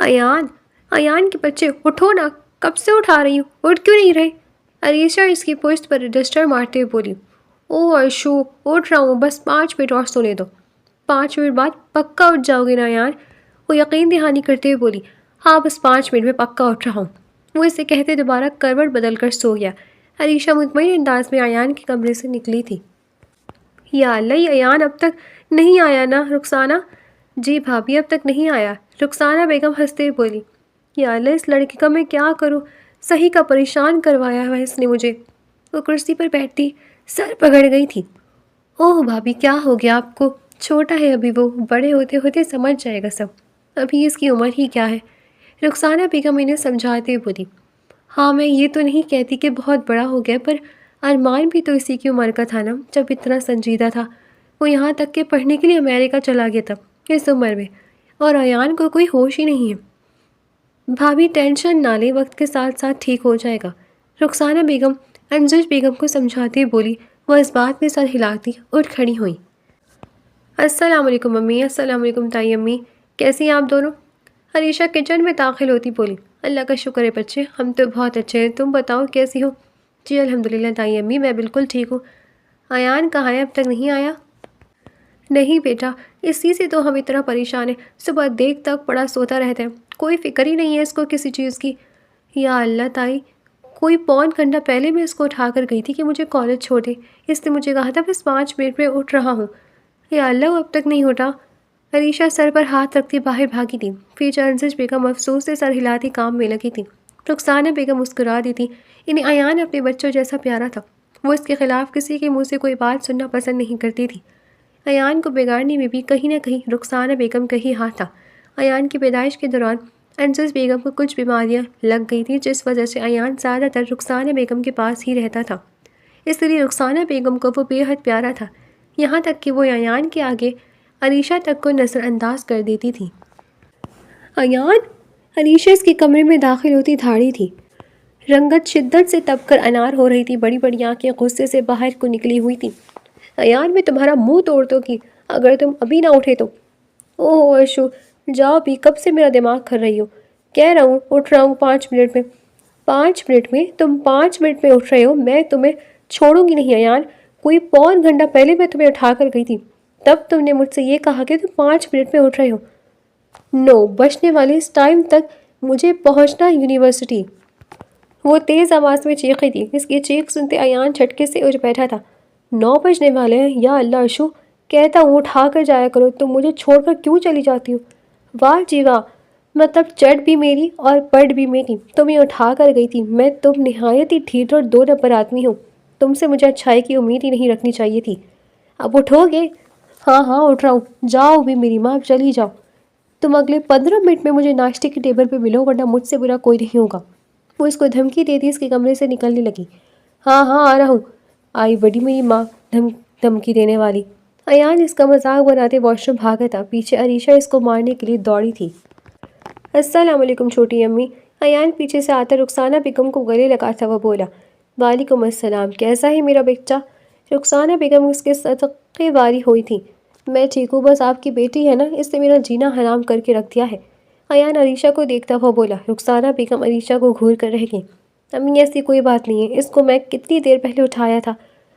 ایان ایان کے بچے اٹھو نا، کب سے اٹھا رہی ہوں، اٹھ کیوں نہیں رہے؟ علیشا اس کی پشت پر رجسٹر مارتے ہوئے بولی۔ او ارشو، اٹھ رہا ہوں، بس 5 منٹ اور سونے دو۔ 5 منٹ بعد پکا اٹھ جاؤ گے نا ایان؟ وہ یقین دہانی کرتے ہوئے بولی۔ ہاں بس 5 منٹ میں پکا اٹھ رہا ہوں۔ وہ اسے کہتے دوبارہ کروٹ بدل کر سو گیا۔ علیشا مطمئن انداز میں ایان کے کمرے سے نکلی تھی۔ یا اللہ، یہ ایان اب تک نہیں آیا نا رخسانہ؟ جی بھابھی اب تک نہیں آیا، رخسانہ بیگم ہنستے ہوئے بولی۔ یا اللہ، اس لڑکی کا میں کیا کروں، صحیح کا پریشان کروایا ہوا اس نے مجھے۔ وہ کرسی پر بیٹھتی سر پکڑ گئی تھی۔ اوہ بھابھی کیا ہو گیا آپ کو؟ چھوٹا ہے ابھی، وہ بڑے ہوتے ہوتے سمجھ جائے گا سب، ابھی اس کی عمر ہی کیا ہے؟ رخسانہ بیگم انہیں سمجھاتے ہوئے بولی۔ ہاں میں یہ تو نہیں کہتی کہ بہت بڑا ہو گیا، پر ارمان بھی تو اسی کی عمر کا تھا نا جب اتنا سنجیدہ تھا۔ وہ یہاں تک کہ پڑھنے کے لیے امریکہ چلا گیا تھا اس عمر میں، اور ایان کو کوئی ہوش ہی نہیں ہے۔ بھابھی ٹینشن نہ لیں، وقت کے ساتھ ساتھ ٹھیک ہو جائے گا، رخسانہ بیگم انجش بیگم کو سمجھاتے ہوئے بولی۔ وہ اس بات میں سر ہلاتی اٹھ کھڑی ہوئی۔ السلام علیکم امی، السلام علیکم تائی امی، کیسی ہیں آپ دونوں؟ علیشا کچن میں داخل ہوتی بولی۔ اللہ کا شکر ہے بچے، ہم تو بہت اچھے ہیں، تم بتاؤ کیسی ہو؟ جی الحمدللہ تائی امی، میں بالکل ٹھیک ہوں۔ ایان کہاں ہے، اب تک نہیں آیا؟ نہیں بیٹا، اسی سے تو ہم اتنا پریشان ہیں، صبح دیکھ تک پڑا سوتا رہتا ہے، کوئی فکر ہی نہیں ہے اس کو کسی چیز کی۔ یا اللہ تائی، کوئی پون گھنٹہ پہلے میں اس کو اٹھا کر گئی تھی کہ مجھے کالج چھوڑ دے، اس نے مجھے کہا تھا بس 5 منٹ میں اٹھ رہا ہوں۔ یا اللہ، وہ اب تک نہیں اٹھا۔ علیشا سر پر ہاتھ رکھتی باہر بھاگی تھی، پھر انجش بیگم افسوس سے سر ہلاتی کام میں لگی تھی۔ رخسانہ بیگم مسکرا دی تھی، انہیں ایان اپنے بچوں جیسا پیارا تھا، وہ اس کے خلاف کسی کے منہ سے کوئی بات سننا پسند نہیں کرتی تھی۔ ایان کو بگاڑنے میں بھی کہیں نہ کہیں رخسانہ بیگم کا ہی ہاتھ تھا۔ ایان کی پیدائش کے دوران انجس بیگم کو کچھ بیماریاں لگ گئی تھیں، جس وجہ سے ایان زیادہ تر رخسانہ بیگم کے پاس ہی رہتا تھا، اس لیے رخسانہ بیگم کو وہ بے حد پیارا تھا، یہاں تک کہ وہ ایان کے آگے علیشا تک کو نظر انداز کر دیتی تھی۔ ایان؟ علیشا اس کے کمرے میں داخل ہوتی دھاڑی تھی، رنگت شدت سے تپ کر انار ہو رہی تھی، بڑی بڑی آنکھیں غصے سے باہر کو نکلی ہوئی تھیں۔ ایان میں تمہارا منہ توڑ دو گی اگر تم ابھی نہ اٹھے تو۔ اوہ ارشو، جاؤ بھی، کب سے میرا دماغ کھر رہی ہو، کہہ رہا ہوں اٹھ رہا ہوں 5 منٹ میں۔ 5 منٹ میں؟ تم 5 منٹ میں اٹھ رہے ہو، میں تمہیں چھوڑوں گی نہیں ایان، کوئی پون گھنٹہ پہلے میں تمہیں اٹھا کر گئی تھی، تب تم نے مجھ سے یہ کہا کہ تم 5 منٹ میں اٹھ رہے ہو۔ نو بچنے والے، اس ٹائم تک مجھے پہنچنا یونیورسٹی۔ وہ تیز آواز میں چیخی تھی، اس کی چیخ سنتے ایان جھٹکے سے اٹھ بیٹھا تھا۔ 9 بجنے والے ہیں، یا اللہ ارشو، کہتا ہوں اٹھا کر جایا کرو، تم مجھے چھوڑ کر کیوں چلی جاتی ہو؟ واہ جی واہ، مطلب چڑھ بھی میری اور پڑھ بھی میری، تمہیں اٹھا کر گئی تھی میں، تم نہایت ہی ڈھیٹ اور 2 نمبر آدمی ہو، تم سے مجھے اچھائی کی امید ہی نہیں رکھنی چاہیے تھی۔ اب اٹھو گے؟ ہاں ہاں اٹھ رہا ہوں، جاؤ بھی میری ماں، چلی جاؤ، تم اگلے 15 منٹ میں مجھے ناشتے کی ٹیبل پہ ملو، ورنہ مجھ سے برا کوئی نہیں ہوگا۔ وہ اس کو دھمکی دیتی اس کے کمرے سے نکلنے لگی۔ ہاں ہاں آ رہا ہوں، آئی بڑی میری ماں دھمکی دینے والی۔ ایان اس کا مذاق بناتے واش روم بھاگا تھا، پیچھے علیشا اس کو مارنے کے لیے دوڑی تھی۔ السلام علیکم چھوٹی امی، ایان پیچھے سے آتا رخسانہ بیگم کو گلے لگاتا ہوا بولا۔ وعلیکم السلام، کیسا ہے میرا بچہ؟ رخسانہ بیگم اس کے صدقے واری ہوئی تھی۔ میں ٹھیک ہوں، بس آپ کی بیٹی ہے نا، اس نے میرا جینا حرام کر کے رکھ دیا ہے۔ ایان علیشا کو دیکھتا ہوا بولا۔ رخسانہ بیگم علیشا کو گھور کر رہ گئی۔ امی ایسی کوئی بات نہیں ہے، اس کو میں کتنی دیر پہلے اٹھایا تھا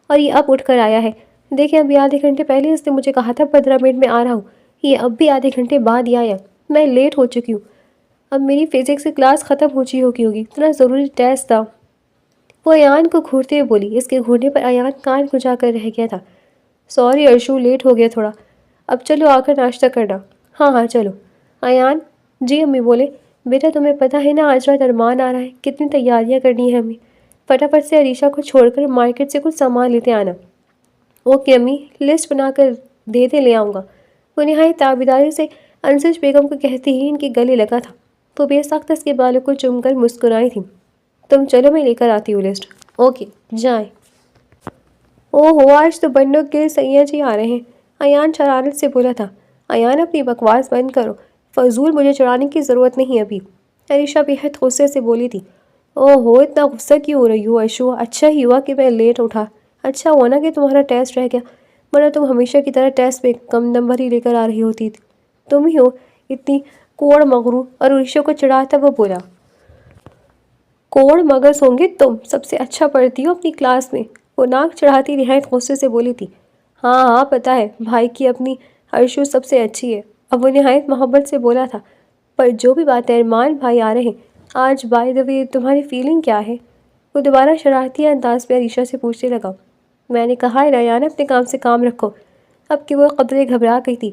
اور یہ اب اٹھ کر آیا ہے، دیکھیں ابھی آدھے گھنٹے پہلے اس نے مجھے کہا تھا 15 منٹ میں آ رہا ہوں، یہ اب بھی آدھے گھنٹے بعد ہی آیا، میں لیٹ ہو چکی ہوں۔ اب میری فزکس کی کلاس ختم ہو چکی ہوگی، اتنا ضروری ٹیسٹ تھا۔ وہ ایان کو گھورتے ہوئے بولی، اس کے گھورنے پر ایان کان کھجا کر رہ گیا تھا۔ سوری ارشو، لیٹ ہو گیا تھوڑا، اب چلو آ کر ناشتہ کرنا۔ ہاں ہاں چلو۔ ایان؟ جی امی بولے۔ بیٹا تمہیں پتہ ہے نا آج رات ارمان آ رہا ہے، کتنی تیاریاں کرنی ہے ہمیں، فٹافٹ سے علیشا کو چھوڑ کر مارکیٹ سے کچھ سامان لیتے آنا۔ اوکے امی، لسٹ بنا کر دے لے آؤں گا۔ وہ نہایت تابیداری سے انجش بیگم کو کہتے ہی ان کے گلے لگا تھا، وہ بے سخت اس کے بالوں کو چوم کر مسکرائی تھی۔ تم چلو میں لے کر آتی ہوں لسٹ۔ اوکے جائیں۔ اوہ آج تو بنوں کے سیاح جی آ رہے ہیں، ایان شرارت سے بولا تھا۔ ایان اپنی بکواس بند کرو، فضول مجھے چڑھانے کی ضرورت نہیں ابھی، علیشا بے حد غصے سے بولی تھی۔ اوہ ہو، اتنا غصہ کیوں ہو رہی ہو ارشو، اچھا ہی ہوا کہ میں لیٹ اٹھا، اچھا ہوا نا کہ تمہارا ٹیسٹ رہ گیا، ورنہ تم ہمیشہ کی طرح ٹیسٹ میں کم نمبر ہی لے کر آ رہی ہوتی، تم ہی ہو اتنی کوڑ مغرور اور عریشہ کو چڑھاتا وہ بولا، کوڑ مگز ہوں گے تم، سب سے اچھا پڑھتی ہو اپنی کلاس میں۔ وہ ناک چڑھاتی نہایت غصے سے بولی تھی، ہاں ہاں پتہ ہے بھائی کی اپنی ارشو سب سے اچھی ہے۔ اب وہ نہایت محبت سے بولا تھا، پر جو بھی بات ہے ارمان بھائی آ رہے ہیں آج، بائی دا وے تمہاری فیلنگ کیا ہے؟ وہ دوبارہ شرارتی انداز میں عریشہ سے پوچھنے لگا۔ میں نے کہا ہے ریان اپنے کام سے کام رکھو، اب کہ وہ قدرے گھبرا گئی تھی۔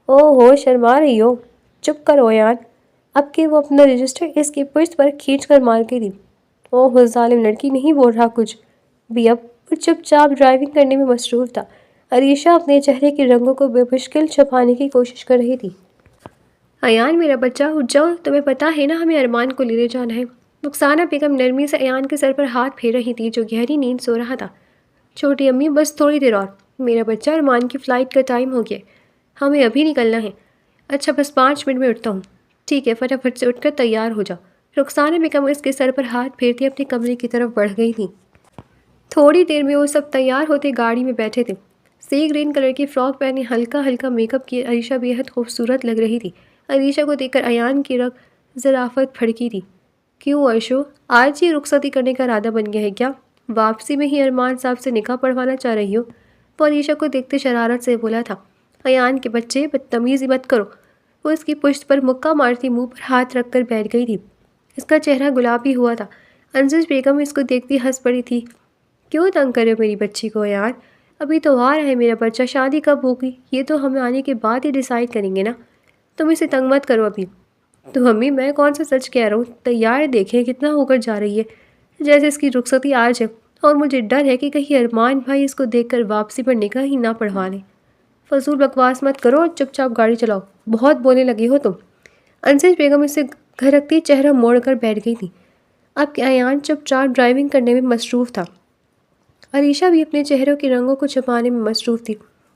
او ہو شرما رہی ہو، چپ کرو ایان، اب کہ وہ اپنا رجسٹر اس کی پشت پر کھینچ کر مار گئی تھی۔ او ہو ظالم لڑکی، نہیں بول رہا کچھ بھی اب، وہ چپ چاپ ڈرائیونگ کرنے میں مصروف تھا۔ عریشہ اپنے چہرے کے رنگوں کو بے مشکل چھپانے کی کوشش کر رہی تھی۔ ایان میرا بچہ اٹھ جاؤ، تمہیں پتہ ہے نا ہمیں ارمان کو لینے جانا ہے۔ رخسانہ بیگم نرمی سے ایان کے سر پر ہاتھ پھیر رہی تھی جو گہری نیند سو رہا تھا۔ چھوٹی امی بس تھوڑی دیر اور، میرا بچہ ارمان کی فلائٹ کا ٹائم ہو گیا، ہمیں ابھی نکلنا ہے۔ اچھا بس 5 منٹ میں اٹھتا ہوں۔ ٹھیک ہے، فٹافٹ سے اٹھ کر تیار ہو جاؤ۔ رخسانہ بیگم اس کے سر پر ہاتھ پھیرتی اپنے کمرے کی طرف بڑھ گئی تھیں۔ تھوڑی دیر میں وہ سب تیار ہوتے گاڑی میں بیٹھے تھے۔ سی گرین کلر کی فراک پہنے ہلکا ہلکا میک اپ کیے عریشہ بے حد خوبصورت لگ رہی تھی۔ عریشہ کو دیکھ کر ایان کی رگ ظرافت پھڑکی تھی۔ کیوں عرشو، آج یہ رخصتی کرنے کا ارادہ بن گیا ہے کیا؟ واپسی میں ہی ارمان صاحب سے نکاح پڑھوانا چاہ رہی ہو؟ وہ عریشہ کو دیکھتے شرارت سے بولا تھا۔ ایان کے بچے، بدتمیزی مت کرو۔ وہ اس کی پشت پر مکہ مارتی منہ پر ہاتھ رکھ کر بیٹھ گئی تھی۔ اس کا چہرہ گلابی ہوا تھا۔ انجز بیگم اس کو دیکھتی ہنس پڑی تھی۔ کیوں تنگ کرے میری بچی کو ایان؟ ابھی تو آ رہا ہے میرا بچہ، شادی کب ہوگی یہ تو ہمیں آنے کے بعد ہی ڈیسائیڈ کریں گے نا، تم اسے تنگ مت کرو ابھی۔ تو امی میں کون سا سچ کہہ رہا ہوں، تیار دیکھیں کتنا ہو کر جا رہی ہے، جیسے اس کی رخصتی آج ہے، اور مجھے ڈر ہے کہ کہیں ارمان بھائی اس کو دیکھ کر واپسی پر نکاح ہی نہ پڑھوا لیں۔ فضول بکواس مت کرو، چپ چاپ گاڑی چلاؤ، بہت بولنے لگی ہو تم۔ انسج بیگم اسے گھرکتی چہرہ موڑ کر بیٹھ گئی تھی۔ اب کہ ایان چپ چاپ ڈرائیونگ کرنے میں مصروف تھا، عریشہ بھی اپنے چہروں کے رنگوں کو چھپانے میں مصروف تھی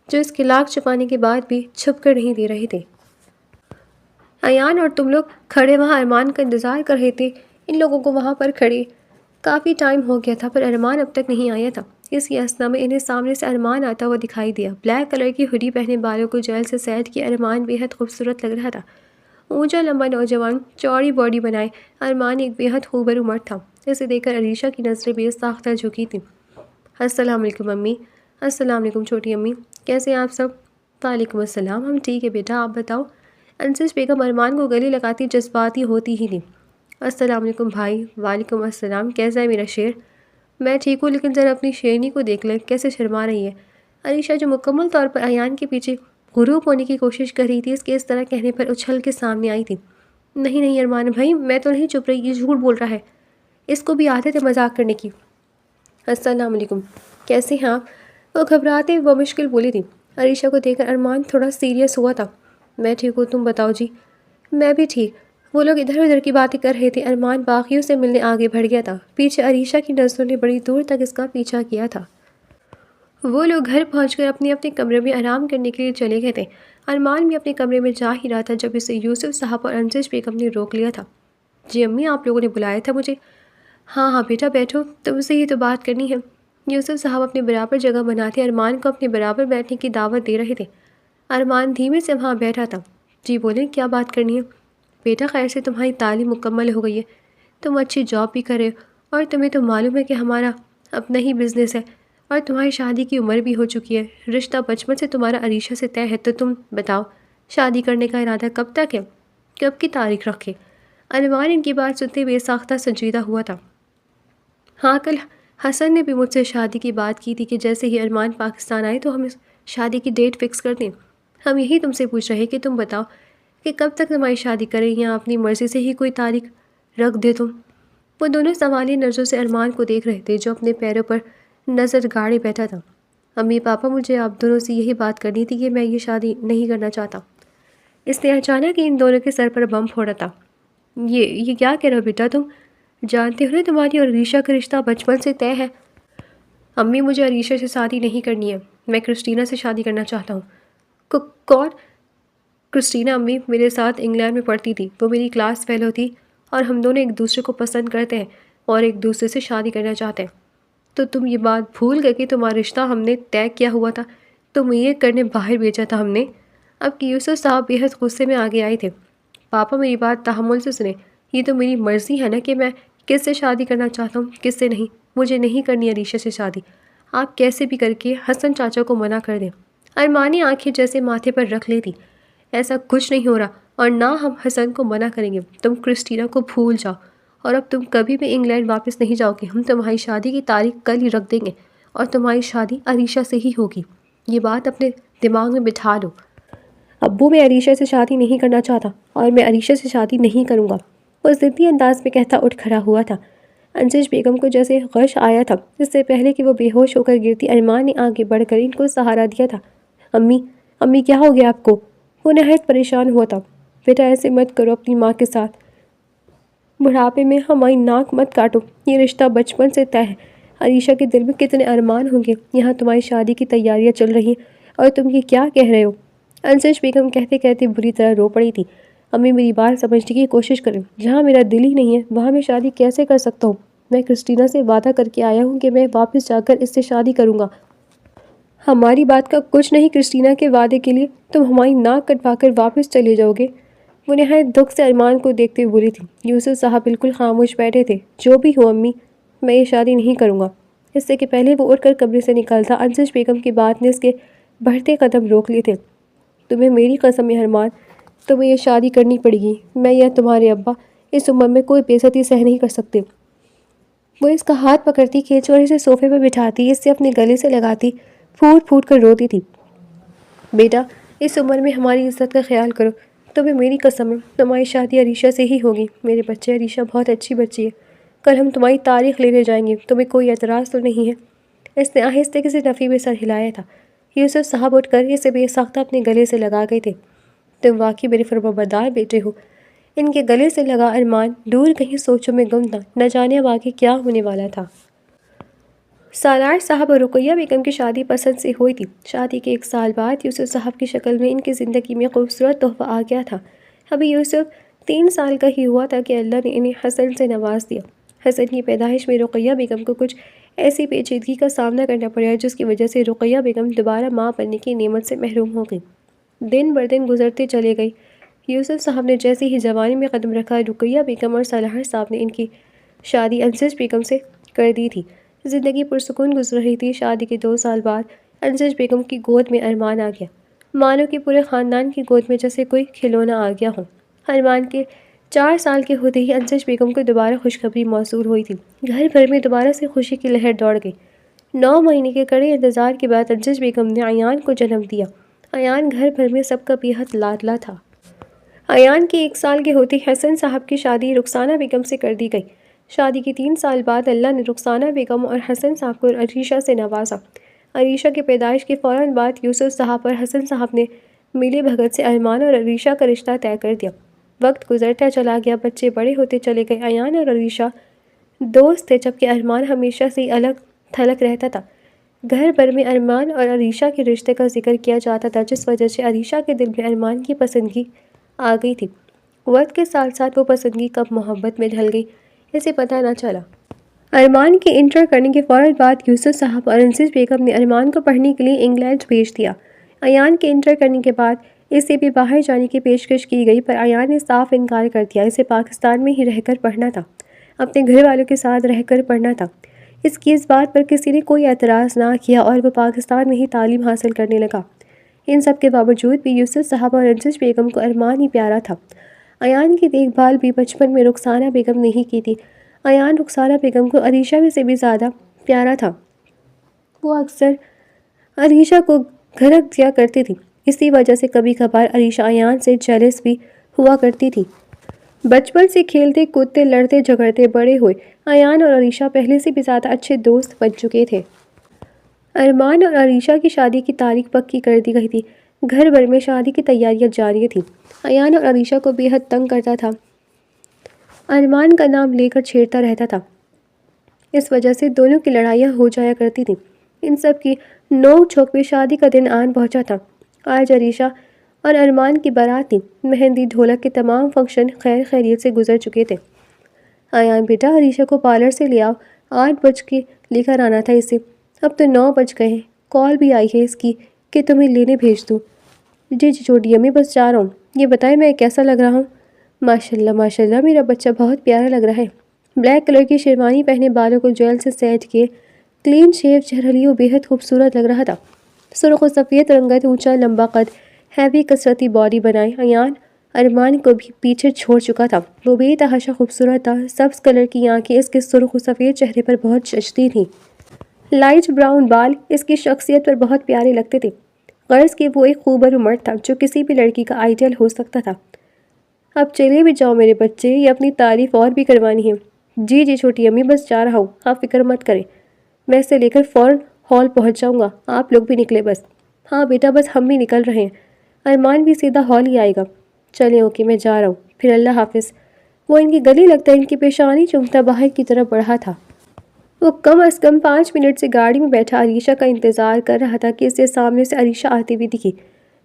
جو اس کے لاکھ چھپانے کے بعد بھی چھپ کر نہیں دے رہے تھے۔ ایان اور تم لوگ کھڑے وہاں ارمان کا انتظار کر رہے تھے، ان لوگوں کو وہاں پر کھڑے کافی ٹائم ہو گیا تھا پر ارمان اب تک نہیں آیا تھا۔ اسی اثنا میں انہیں سامنے سے ارمان آتا ہوا دکھائی دیا۔ بلیک کلر کی ہوڈی پہنے، بالوں کو جیل سے سیٹ کیا ارمان بے حد خوبصورت لگ رہا تھا۔ اونچا لمبا نوجوان، چوڑی باڈی بنائے ارمان ایک بے حد خوبصورت مرد تھا۔ اسے دیکھ کر عریشہ کی نظریں بے ساختہ جھکی تھیں۔ السلام علیکم امی۔ السلام علیکم چھوٹی امی، کیسے ہیں آپ سب؟ وعلیکم السلام، ہم ٹھیک ہے بیٹا، آپ بتاؤ؟ انسج بیگم ارمان کو گلے لگاتی جذباتی ہوتی ہی تھی۔ السلام علیکم بھائی۔ وعلیکم السلام، کیسا ہے میرا شیر؟ میں ٹھیک ہوں، لیکن ذرا اپنی شیرنی کو دیکھ لیں کیسے شرما رہی ہے۔ عریشہ جو مکمل طور پر ایان کے پیچھے غروب ہونے کی کوشش کر رہی تھی، اس کے اس طرح کہنے پر اچھل کے سامنے آئی تھی۔ نہیں نہیں ارمان بھائی، میں تو نہیں چپ رہی، یہ جھوٹ بول رہا ہے، اس کو بھی عادت ہے مذاق کرنے کی۔ السلام علیکم، کیسے ہیں آپ؟ وہ گھبراتے وہ مشکل بولی تھی۔ عریشہ کو دیکھ کر ارمان تھوڑا سیریس ہوا تھا۔ میں ٹھیک ہوں، تم بتاؤ جی؟ میں بھی ٹھیک۔ وہ لوگ ادھر ادھر کی باتیں کر رہے تھے۔ ارمان باقیوں سے ملنے آگے بڑھ گیا تھا، پیچھے عریشہ کی نظروں نے بڑی دور تک اس کا پیچھا کیا تھا۔ وہ لوگ گھر پہنچ کر اپنے اپنے کمرے میں آرام کرنے کے لیے چلے گئے تھے۔ ارمان بھی اپنے کمرے میں جا ہی رہا تھا جب اسے یوسف صاحب اور انجز بیگم نے روک لیا تھا۔ جی امی، آپ لوگوں نے بلایا تھا مجھے؟ ہاں ہاں بیٹا بیٹھو، تم سے ہی تو بات کرنی ہے۔ یوسف صاحب اپنے برابر جگہ بناتے ارمان کو اپنے برابر بیٹھنے کی دعوت دے رہے تھے۔ ارمان دھیمے سے وہاں بیٹھا تھا۔ جی بولیں، کیا بات کرنی ہے؟ بیٹا خیر سے تمہاری تعلیم مکمل ہو گئی ہے، تم اچھی جاب بھی کر رہے ہو، اور تمہیں تو معلوم ہے کہ ہمارا اپنا ہی بزنس ہے، اور تمہاری شادی کی عمر بھی ہو چکی ہے۔ رشتہ بچپن سے تمہارا عریشہ سے طے ہے، تو تم بتاؤ شادی کرنے کا ارادہ کب تک ہے؟ کب کی تاریخ رکھے؟ ارمان ان کی بات سنتے بے ساختہ سنجیدہ ہوا تھا۔ ہاں کل حسن نے بھی مجھ سے شادی کی بات کی تھی کہ جیسے ہی ارمان پاکستان آئے تو ہم شادی کی ڈیٹ فکس کر دیں۔ ہم یہی تم سے پوچھ رہے کہ تم بتاؤ کہ کب تک تمہاری شادی کریں یا اپنی مرضی سے ہی کوئی تاریخ رکھ دے تم؟ وہ دونوں سوالیہ نظروں سے ارمان کو دیکھ رہے تھے جو اپنے پیروں پر نظر گاڑے بیٹھا تھا۔ امی پاپا، مجھے آپ دونوں سے یہی بات کرنی تھی کہ میں یہ شادی نہیں کرنا چاہتا۔ اس نے اچانک ان دونوں کے سر پر بم پھوڑا تھا۔ یہ کیا کہہ رہے ہو بیٹا تم؟ جانتے ہو نا تمہاری اور عریشہ کا رشتہ بچپن سے طے ہے۔ امی مجھے عریشہ سے شادی نہیں کرنی ہے، میں کرسٹینہ سے شادی کرنا چاہتا ہوں۔ کون؟ کرسٹینہ امی میرے ساتھ انگلینڈ میں پڑھتی تھی، وہ میری کلاس فیلو تھی، اور ہم دونوں ایک دوسرے کو پسند کرتے ہیں اور ایک دوسرے سے شادی کرنا چاہتے ہیں۔ تو تم یہ بات بھول گئے کہ تمہارا رشتہ ہم نے طے کیا ہوا تھا، تم یہ کرنے باہر بھیجا تھا ہم نے۔ اب کہ یوسف صاحب بے حد غصے میں آگے آئے تھے۔ پاپا میری بات تحمل سے سنیں، یہ تو میری مرضی ہے نا کہ میں کس سے شادی کرنا چاہتا ہوں کس سے نہیں۔ مجھے نہیں کرنی عریشہ سے شادی، آپ کیسے بھی کر کے حسن چاچا کو منع کر دیں۔ ارمان نے آنکھیں جیسے ماتھے پر رکھ لی تھی۔ ایسا کچھ نہیں ہو رہا اور نہ ہم حسن کو منع کریں گے، تم کرسٹینا کو بھول جاؤ اور اب تم کبھی بھی انگلینڈ واپس نہیں جاؤ گے۔ ہم تمہاری شادی کی تاریخ کل ہی رکھ دیں گے اور تمہاری شادی عریشہ سے ہی ہوگی، یہ بات اپنے دماغ میں بٹھا لو۔ ابو میں عریشہ سے شادی نہیں کرنا چاہتا اور میں عریشہ سے شادی نہیں کروں گا، وہ ضدی انداز میں کہتا اٹھ کھڑا ہوا تھا۔ انجش بیگم کو جیسے غش آیا تھا۔ اس سے پہلے کہ وہ بے ہوش ہو کر گرتی، ارمان نے آگے بڑھ کر ان کو سہارا دیا تھا۔ امی کیا ہو گیا آپ کو؟ وہ نہایت پریشان ہوا تھا۔ بیٹا ایسے مت کرو اپنی ماں کے ساتھ، بڑھاپے میں ہماری ناک مت کاٹو، یہ رشتہ بچپن سے طے ہے۔ عریشہ کے دل میں کتنے ارمان ہوں گے، یہاں تمہاری شادی کی تیاریاں چل رہی ہیں اور تم یہ کیا کہہ رہے ہو؟ انجش بیگم کہتے کہتے بری طرح رو پڑی تھی۔ امی میری بات سمجھنے کی کوشش کریں، جہاں میرا دل ہی نہیں ہے وہاں میں شادی کیسے کر سکتا ہوں؟ میں کرسٹینا سے وعدہ کر کے آیا ہوں کہ میں واپس جا کر اس سے شادی کروں گا۔ ہماری بات کا کچھ نہیں کرسٹینا کے وعدے کے لیے تم ہماری ناک کٹوا کر واپس چلے جاؤ گے؟ وہ نہایت دکھ سے ارمان کو دیکھتے ہوئے بولی تھی۔ یوسف صاحب بالکل خاموش بیٹھے تھے۔ جو بھی ہو امی، میں یہ شادی نہیں کروں گا۔ اس سے کہ پہلے وہ اٹھ کر کمرے سے نکلتا، انجش بیگم کی بات نے اس کے بڑھتے قدم روک لیے تھے۔ تمہیں میری قسم ہے ارمان، تمہیں یہ شادی کرنی پڑے گی۔ میں یا تمہارے ابا اس عمر میں کوئی بے عزتی سہ نہیں کر سکتے۔ وہ اس کا ہاتھ پکڑتی، کھینچ کر اسے صوفے پر بٹھاتی، اس سے اپنے گلے سے لگاتی، پھوٹ پھوٹ کر روتی تھی۔ بیٹا اس عمر میں ہماری عزت کا خیال کرو، تمہیں میری قسم ہے تمہاری شادی عریشہ سے ہی ہوگی۔ میرے بچے، عریشہ بہت اچھی بچی ہے، کل ہم تمہاری تاریخ لینے جائیں گے، تمہیں کوئی اعتراض تو نہیں ہے؟ اس نے آہستہ کسی نفی میں سر ہلایا تھا۔ یوسف صاحب اٹھ کر اسے بے ساختہ اپنے گلے سے لگا گئے تھے۔ تم واقعی میرے فرمانبردار بیٹے ہو۔ ان کے گلے سے لگا ارمان دور کہیں سوچوں میں گم تھا، نہ جانے اب آگے کیا ہونے والا تھا۔ سالار صاحب اور رقیہ بیگم کی شادی پسند سے ہوئی تھی۔ شادی کے 1 سال بعد یوسف صاحب کی شکل میں ان کی زندگی میں خوبصورت تحفہ آ گیا تھا۔ ابھی یوسف 3 سال کا ہی ہوا تھا کہ اللہ نے انہیں حسن سے نواز دیا۔ حسن کی پیدائش میں رقیہ بیگم کو کچھ ایسی پیچیدگی کا سامنا کرنا پڑا جس کی وجہ سے رقیہ بیگم دوبارہ ماں بننے کی نعمت سے محروم ہو گئی۔ دن بر دن گزرتے چلے گئے۔ یوسف صاحب نے جیسے ہی جوانی میں قدم رکھا، رقیہ بیگم اور سالار صاحب نے ان کی شادی انجش بیگم سے کر دی تھی۔ زندگی پرسکون گزر رہی تھی۔ شادی کے 2 سال بعد انجش بیگم کی گود میں ارمان آ گیا، مانو کہ پورے خاندان کی گود میں جیسے کوئی کھلونا آ گیا ہو۔ ارمان کے 4 سال کے ہوتے ہی انجش بیگم کو دوبارہ خوشخبری موصول ہوئی تھی۔ گھر بھر میں دوبارہ سے خوشی کی لہر دوڑ گئی۔ 9 مہینے کے کڑے انتظار کے بعد انجش بیگم نے ایان کو جنم دیا۔ ایان گھر بھر میں سب کا بے حد لاڈلا تھا۔ ایان کے 1 سال کے ہوتے ہی حسن صاحب کی شادی رخسانہ بیگم سے کر دی گئی۔ شادی کے 3 سال بعد اللہ نے رخسانہ بیگم اور حسن صاحب کو عریشہ سے نوازا۔ عریشہ کی پیدائش کے فوراً بعد یوسف صاحب اور حسن صاحب نے ملی بھگت سے ارمان اور عریشہ کا رشتہ طے کر دیا۔ وقت گزرتا چلا گیا، بچے بڑے ہوتے چلے گئے۔ ایان اور عریشہ دوست تھے، جبکہ ارمان ہمیشہ سے ہی الگ تھلگ رہتا تھا۔ گھر بھر میں ارمان اور عریشہ کے رشتے کا ذکر کیا جاتا تھا، جس وجہ سے عریشہ کے دل میں ارمان کی پسندگی آ گئی تھی۔ وقت کے ساتھ ساتھ وہ پسندگی کب محبت میں ڈھل گئی اسے پتہ نہ چلا۔ ارمان کے انٹر کرنے کے فوراً بعد یوسف صاحب اور انجش بیگم نے ارمان کو پڑھنے کے لیے انگلینڈ بھیج دیا۔ ایان کے انٹر کرنے کے بعد اسے بھی باہر جانے کی پیشکش کی گئی، پر ایان نے صاف انکار کر دیا۔ اسے پاکستان میں ہی رہ کر پڑھنا تھا، اپنے گھر والوں کے ساتھ رہ کر پڑھنا تھا۔ اس بات پر کسی نے کوئی اعتراض نہ کیا اور وہ پاکستان میں ہی تعلیم حاصل کرنے لگا۔ ان سب کے باوجود بھی یوسف صاحب اور انجش بیگم کو ارمان ہی پیارا تھا۔ ایان کی دیکھ بھال بھی بچپن میں رخسانہ بیگم نے ہی کی تھی۔ ایان رخسانہ بیگم کو عریشہ سے بھی زیادہ پیارا تھا۔ وہ اکثر عریشہ کو گھرک دیا کرتی تھی، اسی وجہ سے کبھی کبھار عریشہ ایان سے جیلس بھی ہوا کرتی تھی۔ بچپن سے کھیلتے کودتے لڑتے جھگڑتے بڑے ہوئے ایان اور عریشہ پہلے سے بھی زیادہ اچھے دوست بن چکے تھے۔ ارمان اور عریشہ کی شادی کی تاریخ پکی کر دی گئی تھی۔ گھر بھر میں شادی کی تیاریاں جاری تھیں۔ ایان اور عریشہ کو بے حد تنگ کرتا تھا، ارمان کا نام لے کر چھیڑتا رہتا تھا۔ اس وجہ سے دونوں کی لڑائیاں ہو جایا کرتی تھیں۔ ان سب کی نوک جھوک میں شادی کا دن آن پہنچا تھا۔ آج عریشہ اور ارمان کی بارات تھی۔ مہندی، ڈھولک کے تمام فنکشن خیر خیریت سے گزر چکے تھے۔ ایان بیٹا عریشہ کو پارلر سے لے آؤ، 8 بج کے لے کر آنا تھا اسے، اب تو 9 بج گئے ہیں، کال بھی آئی ہے اس کی کہ تمہیں لینے بھیج دوں۔ جی چھوٹی امی، بس جا رہا ہوں۔ یہ بتائیں میں کیسا لگ رہا ہوں؟ ماشاء اللہ میرا بچہ بہت پیارا لگ رہا ہے۔ بلیک کلر کی شیروانی پہنے، بالوں کو جیل سے سیٹ کیے، کلین شیو چہرہ لیے وہ بیحد خوبصورت لگ رہا تھا۔ سرخ و سفید رنگت، اونچا لمبا قد، ہیوی کسرتی باڈی بنائے ایان ارمان کو بھی پیچھے چھوڑ چکا تھا۔ وہ بے تحاشا خوبصورت تھا، سبز کلر کی آنکھیں اس کے سرخ و سفید چہرے پر بہت جچتی تھیں، لائٹ براؤن بال اس کی شخصیت پر بہت پیارے لگتے تھے۔ غرض کہ وہ ایک خوبصورت مرد تھا جو کسی بھی لڑکی کا آئیڈیل ہو سکتا تھا۔ اب چلے بھی جاؤ میرے بچے، یہ اپنی تعریف اور بھی کروانی ہے۔ جی جی چھوٹی امی، بس جا رہا ہوں، آپ فکر مت کریں، میں اسے لے کر فوراً ہال پہنچ جاؤں گا، آپ لوگ بھی نکلے بس۔ ہاں بیٹا بس ہم بھی نکل رہے ہیں، ارمان بھی سیدھا ہال ہی آئے گا۔ چلیں اوکے میں جا رہا ہوں، پھر اللہ حافظ۔ وہ ان کی گلی لگتا ہے ان کی پیشانی چومتا باہر کی طرف بڑھا تھا۔ وہ کم از کم 5 منٹ سے گاڑی میں بیٹھا عریشہ کا انتظار کر رہا تھا کہ اسے سامنے سے عریشہ آتی ہوئی دکھی۔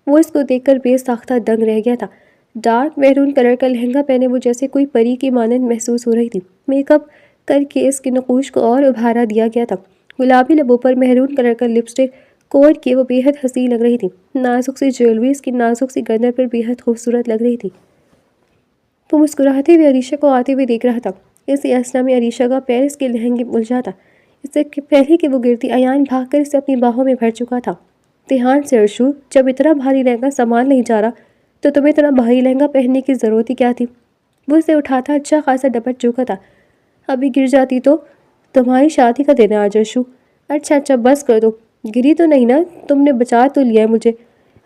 وہ اس کو دیکھ کر بے ساختہ دنگ رہ گیا تھا۔ ڈارک میرون کلر کا لہنگا پہنے وہ جیسے کوئی پری کی مانند محسوس ہو رہی تھی۔ میک اپ کر کے اس کے نقوش کو اور ابھارا دیا گیا تھا۔ گلابی لبوں پر میرون کلر کا لپسٹک کوٹ کیے وہ بے حد حسین لگ رہی تھی۔ نازک سی جیولری اس کی نازک سی گردن پر بے حد خوبصورت لگ رہی تھی۔ وہ مسکراتے ہوئے عریشہ کو آتے ہوئے دیکھ رہا تھا۔ اسی اثنا میں عریشہ کا پیر اس کے لہنگے میں الجھا تھا۔ اس سے پہلے کہ وہ گرتی ایان بھاگ کر اسے اپنی باہوں میں بھر چکا تھا۔ دھیان سے ارشو، جب اتنا بھاری لہنگا سامان نہیں جا رہا تو تمہیں اتنا بھاری لہنگا پہننے کی ضرورت ہی کیا تھی؟ وہ اسے اٹھاتا اچھا خاصا ڈپٹ چکا تھا۔ ابھی گر جاتی تو تمہاری شادی کا دن ہے آج ارشو۔ اچھا بس کر دو، گری تو نہیں نا، تم نے بچا تو لیا ہے مجھے،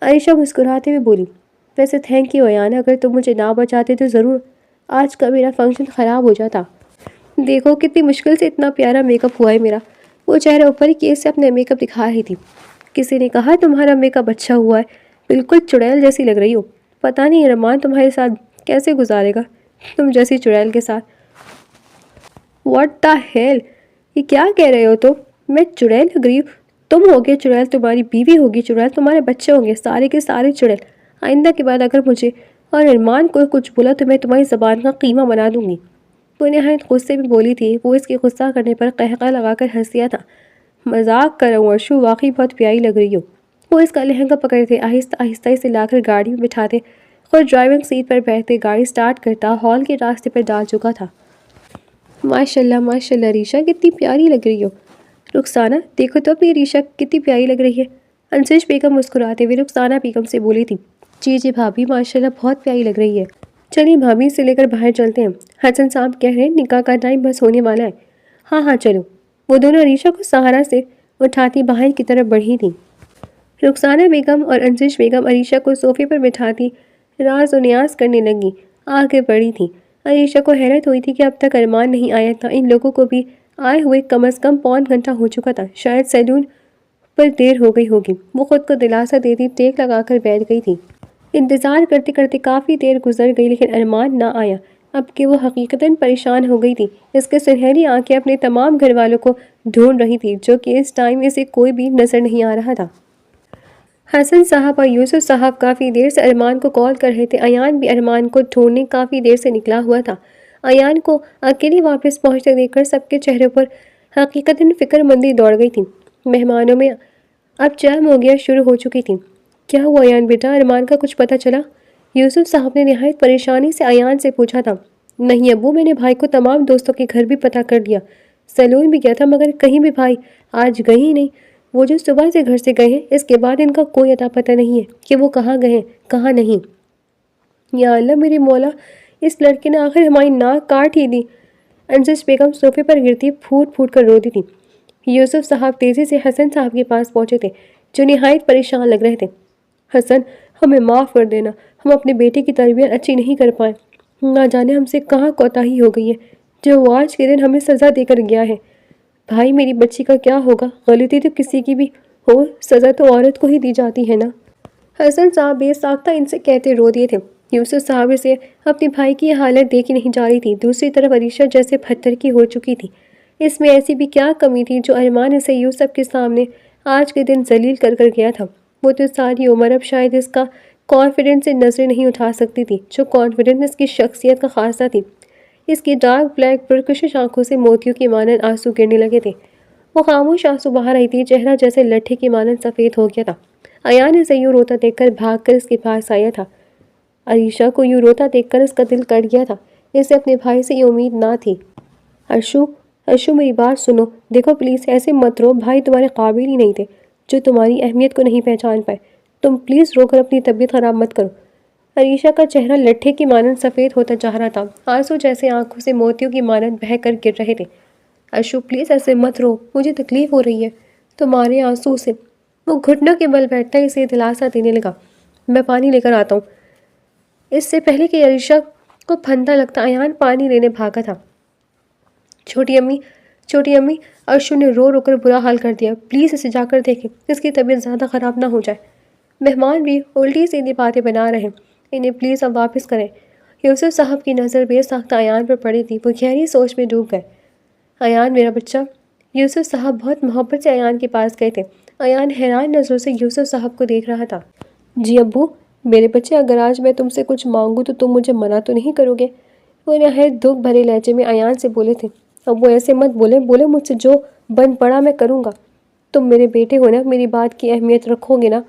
عائشہ مسکراتے ہوئے بولی۔ ویسے تھینک یو ایان، اگر تم مجھے نہ بچاتے تو ضرور آج کا میرا فنکشن خراب ہو جاتا۔ دیکھو کتنی مشکل سے اتنا پیارا میک اپ ہوا ہے میرا۔ وہ چہرہ اوپر کیے سے اپنے میک اپ دکھا رہی تھی۔ کسی نے کہا تمہارا میک اپ اچھا ہوا ہے، بالکل چڑیل جیسی لگ رہی ہو۔ پتہ نہیں ارمان تمہارے ساتھ کیسے گزارے گا تم جیسی چڑیل کے ساتھ۔ واٹ دا ہیل، یہ کیا کہہ رہے ہو تم؟ میں چڑیل لگ رہی ہوں؟ تم ہوگے چڑیل، تمہاری بیوی ہوگی چڑیل، تمہارے بچے ہوں گے سارے کے سارے چڑیل۔ آئندہ کے بعد اگر مجھے اور ارمان کو کچھ بولا تو میں تمہاری زبان کا قیمہ بنا دوں گی۔ وہ نہایت غصے میں بولی تھی۔ وہ اس کے غصہ کرنے پر قہقہ لگا کر ہنس دیا تھا۔ مذاق کر رہا ہوں ارشو، واقعی بہت پیاری لگ رہی ہو۔ وہ اس کا لہنگا پکڑتے آہستہ آہستہ اسے لا کر گاڑی میں بٹھاتے، خود ڈرائیونگ سیٹ پر بیٹھتے گاڑی سٹارٹ کرتا ہال کے راستے پر ڈال چکا تھا۔ ماشاء اللہ عریشہ کتنی پیاری لگ رہی ہو۔ رخسانہ دیکھو تو اپنی عریشہ کتنی پیاری لگ رہی ہے، انشش بیگم مسکراتے ہوئے رخسانہ بیگم سے بولی تھی۔ جی بھابھی ماشاء اللہ بہت پیاری لگ رہی ہے۔ چلیے بھابھی سے لے کر باہر چلتے ہیں، حسن صاحب کہہ رہے ہیں نکاح کا ٹائم بس ہونے والا ہے۔ ہاں چلو۔ وہ دونوں عریشہ کو سہارا سے اٹھاتی باہر کی طرف بڑھی تھیں۔ رخسانہ بیگم اور انشش بیگم عریشہ کو صوفے پر بٹھاتی راز و نیاز کرنے لگی آگے بڑھی تھیں۔ عریشہ کو حیرت ہوئی تھی کہ اب تک ارمان نہیں آیا تھا۔ ان لوگوں کو بھی آئے ہوئے کم از کم پون گھنٹہ ہو چکا تھا، شاید سیلون پر دیر ہو گئی ہوگی۔ وہ خود کو دلاسا دیتی ٹیک لگا کر بیٹھ گئی تھی۔ انتظار کرتے کرتے کافی دیر گزر گئی لیکن ارمان نہ آیا۔ اب کہ وہ حقیقتاً پریشان ہو گئی تھی۔ اس کے سنہری آنکھیں اپنے تمام گھر والوں کو ڈھونڈ رہی تھی جو کہ اس ٹائم اسے کوئی بھی نظر نہیں آ رہا تھا۔ حسن صاحب اور یوسف صاحب کافی دیر سے ارمان کو کال کر رہے تھے۔ ایان بھی ارمان کو ڈھونڈنے کافی دیر سے نکلا ہوا تھا۔ ایان کو اکیلے واپس پہنچتے دیکھ کر سب کے چہروں پر حقیقتاً فکر مندی دوڑ گئی تھی۔ مہمانوں میں اب چہم ہو گیا شروع ہو چکی تھی۔ کیا ہوا ایان بیٹا، ارمان کا کچھ پتہ چلا؟ یوسف صاحب نے نہایت پریشانی سے ایان سے پوچھا تھا۔ نہیں ابو، میں نے بھائی کو تمام دوستوں کے گھر بھی پتہ کر دیا، سیلون بھی گیا تھا، مگر کہیں بھی بھائی آج گئے ہی نہیں۔ وہ جو صبح سے گھر سے گئے ہیں اس کے بعد ان کا کوئی اتا پتہ نہیں ہے کہ وہ کہاں گئے ہیں کہاں نہیں۔ یا اللہ میری مولا، اس لڑکے نے آخر ہماری ناک کاٹ ہی دی۔ انشش بیگم صوفے پر گرتی پھوٹ پھوٹ کر روتی تھی۔ یوسف صاحب تیزی سے حسن صاحب کے پاس پہنچے تھے جو نہایت پریشان لگ رہے تھے۔ حسن، ہمیں معاف کر دینا، ہم اپنے بیٹے کی تربیت اچھی نہیں کر پائے، نہ جانے ہم سے کہاں کوتاہی ہو گئی ہے جو وہ آج کے دن ہمیں سزا دے کر گیا ہے۔ بھائی میری بچی کا کیا ہوگا، غلطی تو کسی کی بھی ہو سزا تو عورت کو ہی دی جاتی ہے نا۔ حسن صاحب بے ساختہ ان سے کہتے رو دیے تھے۔ یوسف صاحب سے اپنے بھائی کی یہ حالت دیکھی نہیں جا رہی تھی۔ دوسری طرف عریشہ جیسے پتھر کی ہو چکی تھی۔ اس میں ایسی بھی کیا کمی تھی جو ارمان اسے یوسف کے سامنے آج کے دن ذلیل کر کر گیا تھا۔ وہ تو ساری عمر اب شاید اس کا کانفیڈنس سے نظریں نہیں اٹھا سکتی تھی جو کانفیڈنس اس کی شخصیت کا خاصہ تھی۔ اس کی ڈارک بلیک پرکشش آنکھوں سے موتیوں کی مانند آنسو گرنے لگے تھے۔ وہ خاموش آنسو بہا رہی تھی، چہرہ جیسے لٹھے کی مانند سفید ہو گیا تھا۔ ایان اسے یوں روتا دیکھ کر بھاگ کر اس کے پاس آیا تھا۔ عریشہ کو یوں روتا دیکھ کر اس کا دل کٹ گیا تھا۔ اسے اپنے بھائی سے یہ امید نہ تھی۔ ارشو میری بات سنو، دیکھو پلیز ایسے مت رو، بھائی تمہارے قابل ہی نہیں تھے جو تمہاری اہمیت کو نہیں پہچان پائے۔ تم پلیز رو کر اپنی طبیعت خراب مت کرو۔ عریشہ کا چہرہ لٹھے کی مانند سفید ہوتا جا رہا تھا، آنسو جیسے آنکھوں سے موتیوں کی مانند بہہ کر گر رہے تھے۔ ارشو پلیز ایسے مت رو، مجھے تکلیف ہو رہی ہے تمہارے آنسو سے۔ وہ گھٹنوں کے بل بیٹھتا اسے دلاسا دینے لگا۔ میں پانی لے کر آتا ہوں۔ اس سے پہلے کہ عریشہ کو پھندا لگتا ایان پانی لینے بھاگا تھا۔ چھوٹی امی، ارشو نے رو رو کر برا حال کر دیا، پلیز اسے جا کر دیکھیں، اس کی طبیعت زیادہ خراب نہ ہو جائے۔ مہمان بھی الٹی سیدھی باتیں بنا رہے، انہیں پلیز اب واپس کریں۔ یوسف صاحب کی نظر بے ساختہ ایان پر پڑی تھی، وہ گہری سوچ میں ڈوب گئے۔ ایان میرا بچہ۔ یوسف صاحب بہت محبت سے ایان کے پاس گئے تھے۔ ایان حیران نظروں سے یوسف صاحب کو دیکھ رہا تھا۔ جی ابو، میرے بچے، اگر آج میں تم سے کچھ مانگوں تو تم مجھے منع تو نہیں کرو گے؟ وہ نہایت دکھ بھرے لہجے میں ایان سے بولے تھے۔ اب وہ ایسے مت بولے مجھ سے جو بن پڑا میں کروں گا۔ تم میرے بیٹے ہو نا، میری بات کی اہمیت رکھو گے نا؟